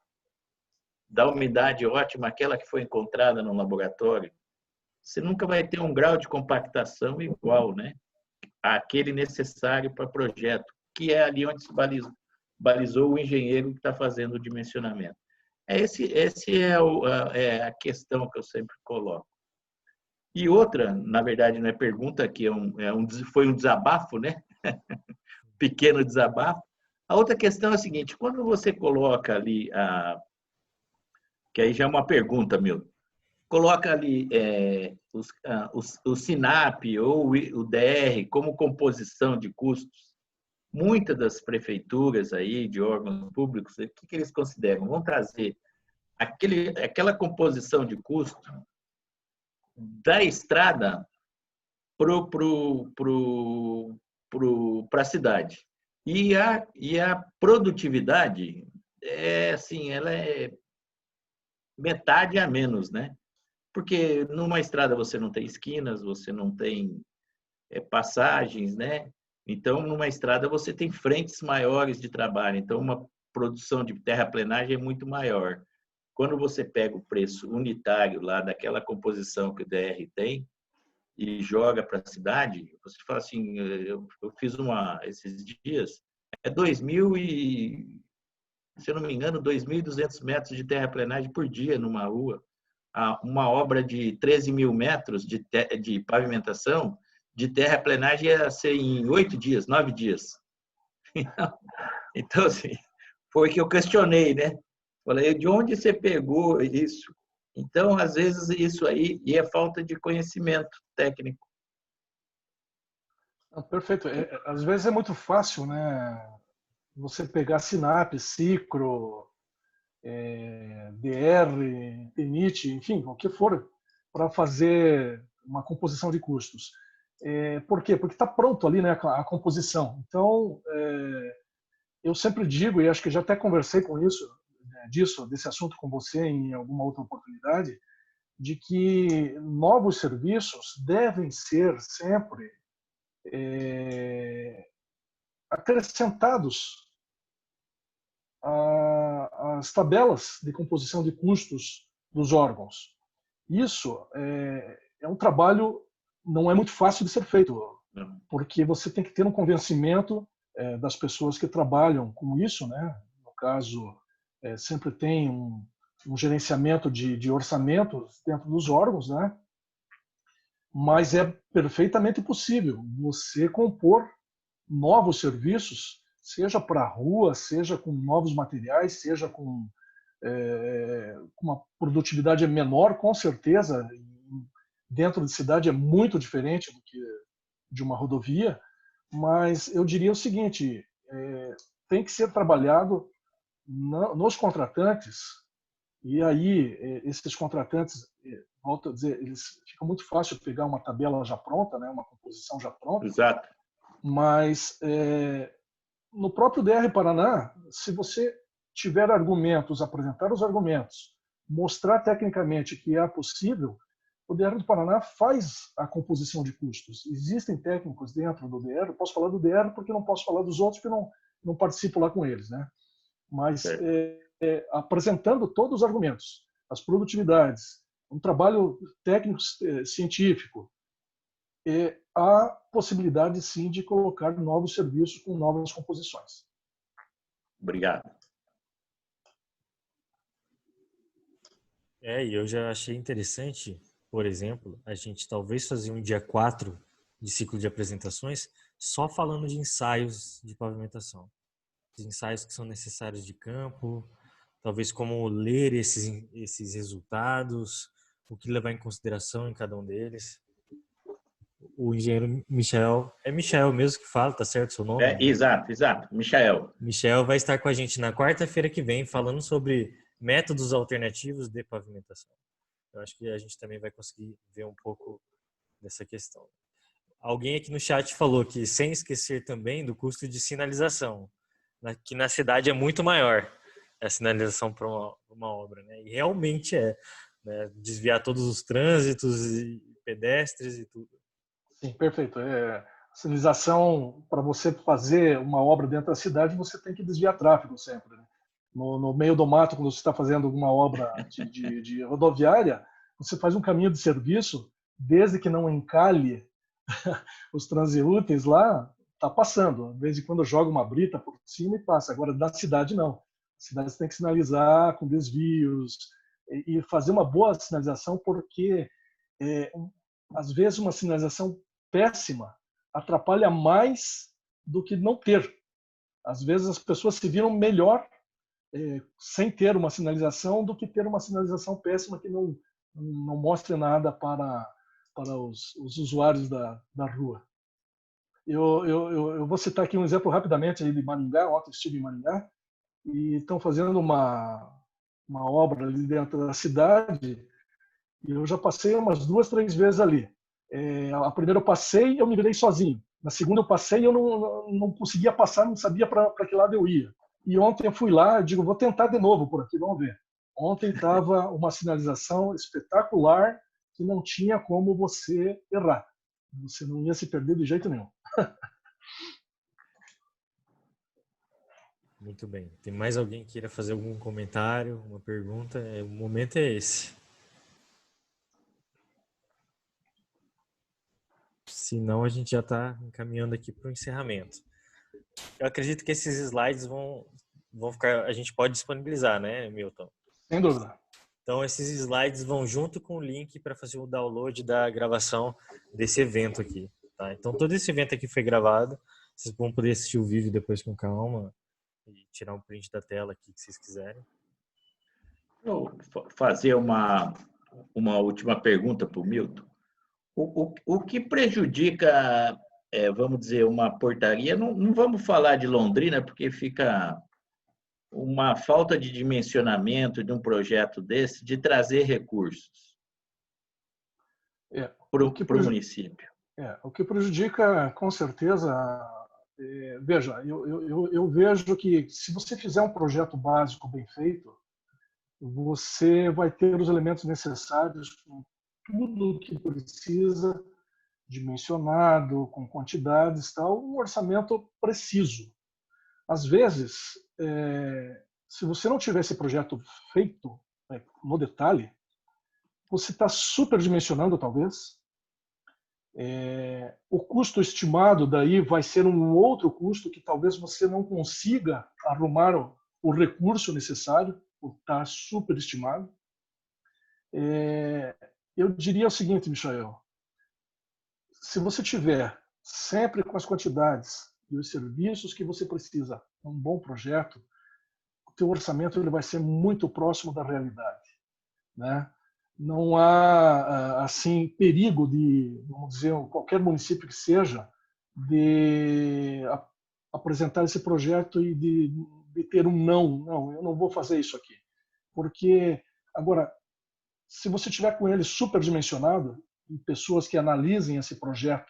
Da umidade ótima, aquela que foi encontrada no laboratório, você nunca vai ter um grau de compactação igual, né? Aquele necessário para projeto, que é ali onde se balizou o engenheiro que está fazendo o dimensionamento. Esse é a questão que eu sempre coloco. E outra, na verdade, não é pergunta, que foi um desabafo, né? Pequeno desabafo. A outra questão é a seguinte, quando você coloca ali, que aí já é uma pergunta, meu, coloca ali o SINAP ou o DR como composição de custos, muitas das prefeituras aí, de órgãos públicos, o que eles consideram? Vão trazer aquela composição de custo da estrada para a cidade. E a produtividade, assim, ela é metade a menos, né? Porque numa estrada você não tem esquinas, você não tem passagens, né? Então, numa estrada você tem frentes maiores de trabalho. Então, uma produção de terraplenagem é muito maior. Quando você pega o preço unitário lá daquela composição que o DR tem e joga para a cidade, você fala assim, eu fiz esses dias, 2.000 se eu não me engano, 2.200 metros de terraplenagem por dia numa rua. Uma obra de 13.000 metros de pavimentação, de terraplenagem ia ser em 8 dias, 9 dias. Então, assim, foi que eu questionei, né? Falei, de onde você pegou isso? Então, às vezes, isso aí é falta de conhecimento técnico. Perfeito. Às vezes é muito fácil, né? Você pegar Sinap, Cicro, DR, Tenit, enfim, o que for, para fazer uma composição de custos. Por quê? Porque está pronto ali, né, a composição. Então, eu sempre digo, e acho que já até conversei com desse assunto com você em alguma outra oportunidade, de que novos serviços devem ser sempre acrescentados às tabelas de composição de custos dos órgãos. Isso é um trabalho, não é muito fácil de ser feito, porque você tem que ter um convencimento das pessoas que trabalham com isso, né? No caso, sempre tem um gerenciamento de orçamentos dentro dos órgãos, né? Mas é perfeitamente possível você compor novos serviços, seja para a rua, seja com novos materiais, seja com uma produtividade menor, com certeza. Dentro de cidade é muito diferente do que de uma rodovia, mas eu diria o seguinte, tem que ser trabalhado nos contratantes, e aí esses contratantes, volto a dizer, fica muito fácil pegar uma tabela já pronta, né, uma composição já pronta. Exato. Mas no próprio DR Paraná, se você tiver argumentos, apresentar os argumentos, mostrar tecnicamente que é possível, o DR do Paraná faz a composição de custos. Existem técnicos dentro do DR, eu posso falar do DR porque não posso falar dos outros, porque não participo lá com eles, né? Mas apresentando todos os argumentos, as produtividades, um trabalho técnico científico, há possibilidade, sim, de colocar novos serviços com novas composições. Obrigado. E eu já achei interessante, por exemplo, a gente talvez fazer um dia 4 de ciclo de apresentações só falando de ensaios de pavimentação. Os ensaios que são necessários de campo, talvez como ler esses resultados, o que levar em consideração em cada um deles. O engenheiro Michel, é Michel mesmo que fala, tá certo o seu nome? Exato, Michael. Michel vai estar com a gente na quarta-feira que vem falando sobre métodos alternativos de pavimentação. Eu acho que a gente também vai conseguir ver um pouco dessa questão. Alguém aqui no chat falou que, sem esquecer também do custo de sinalização, que na cidade é muito maior a sinalização para uma obra, né? E realmente né? Desviar todos os trânsitos e pedestres e tudo. Sim, perfeito. Sinalização, para você fazer uma obra dentro da cidade, você tem que desviar tráfego sempre, né? No meio do mato, quando você está fazendo alguma obra de rodoviária, você faz um caminho de serviço, desde que não encalhe os transeúntes lá, está passando. De vez em quando joga uma brita por cima e passa. Agora, na cidade, não. A cidade você tem que sinalizar com desvios e fazer uma boa sinalização, porque às vezes uma sinalização péssima atrapalha mais do que não ter. Às vezes as pessoas se viram melhor sem ter uma sinalização do que ter uma sinalização péssima que não mostre nada para os usuários da rua. Eu vou citar aqui um exemplo rapidamente aí de Maringá. Ontem estive em Maringá e estão fazendo uma obra ali dentro da cidade e eu já passei umas 2, 3 vezes ali. A primeira eu passei e eu me virei sozinho. Na segunda eu passei e eu não conseguia passar, não sabia para que lado eu ia. E ontem eu fui lá, digo, vou tentar de novo por aqui, vamos ver. Ontem estava uma sinalização espetacular que não tinha como você errar. Você não ia se perder de jeito nenhum. Muito bem. Tem mais alguém que queira fazer algum comentário, uma pergunta? O momento é esse. Senão a gente já está encaminhando aqui para o encerramento. Eu acredito que esses slides vão ficar, a gente pode disponibilizar, né, Milton? Sem dúvida. Então esses slides vão junto com o link para fazer o download da gravação desse evento aqui, tá? Então todo esse evento aqui foi gravado, vocês vão poder assistir o vídeo depois com calma e tirar um print da tela aqui que vocês quiserem. Vou fazer uma última pergunta para o Milton. O que prejudica, vamos dizer, uma portaria, não vamos falar de Londrina, porque fica uma falta de dimensionamento de um projeto desse, de trazer recursos para o município. O que prejudica, com certeza, veja, eu vejo que se você fizer um projeto básico bem feito, você vai ter os elementos necessários com tudo o que precisa, dimensionado, com quantidades, tal, um orçamento preciso. Às vezes, se você não tiver esse projeto feito no detalhe, você está superdimensionando, talvez. O custo estimado daí vai ser um outro custo que talvez você não consiga arrumar o recurso necessário por estar superestimado. Eu diria o seguinte, Michael, se você tiver sempre com as quantidades e os serviços que você precisa, um bom projeto, o teu orçamento ele vai ser muito próximo da realidade, né? Não há assim perigo de, vamos dizer, qualquer município que seja, de apresentar esse projeto e de ter um não, eu não vou fazer isso aqui, porque agora, se você tiver com ele superdimensionado e pessoas que analisem esse projeto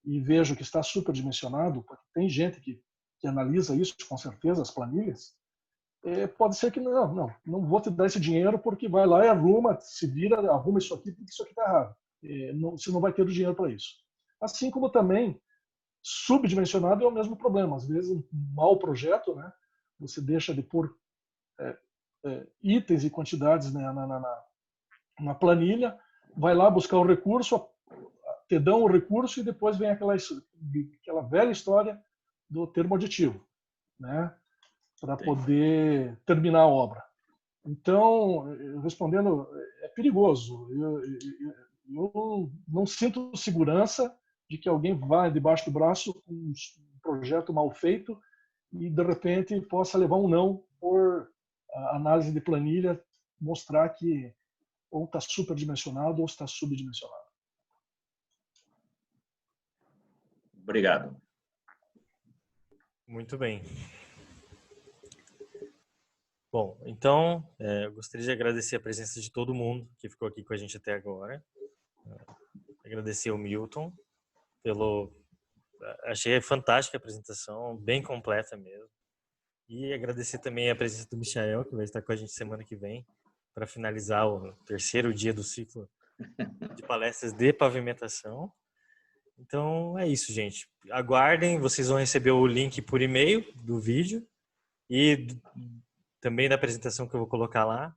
e vejam que está superdimensionado, porque tem gente que analisa isso com certeza, as planilhas, pode ser que não vou te dar esse dinheiro porque vai lá e arruma, se vira, arruma isso aqui porque isso aqui está errado. Você não vai ter o dinheiro para isso. Assim como também subdimensionado é o mesmo problema. Às vezes um mau projeto, né? Você deixa de pôr itens e quantidades, né, na planilha, vai lá buscar o recurso, te dão o recurso e depois vem aquela velha história do termo aditivo, né? Para poder terminar a obra. Então, respondendo, é perigoso. Eu não sinto segurança de que alguém vá debaixo do braço com um projeto mal feito e, de repente, possa levar um não por análise de planilha mostrar que ou está superdimensionado ou está subdimensionado. Obrigado. Muito bem. Bom, então, eu gostaria de agradecer a presença de todo mundo que ficou aqui com a gente até agora. Agradecer ao Milton achei fantástica a apresentação, bem completa mesmo. E agradecer também a presença do Michael, que vai estar com a gente semana que vem, para finalizar o terceiro dia do ciclo de palestras de pavimentação. Então, é isso, gente. Aguardem, vocês vão receber o link por e-mail do vídeo e também da apresentação que eu vou colocar lá.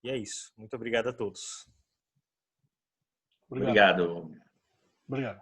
E é isso. Muito obrigado a todos. Obrigado. Obrigado.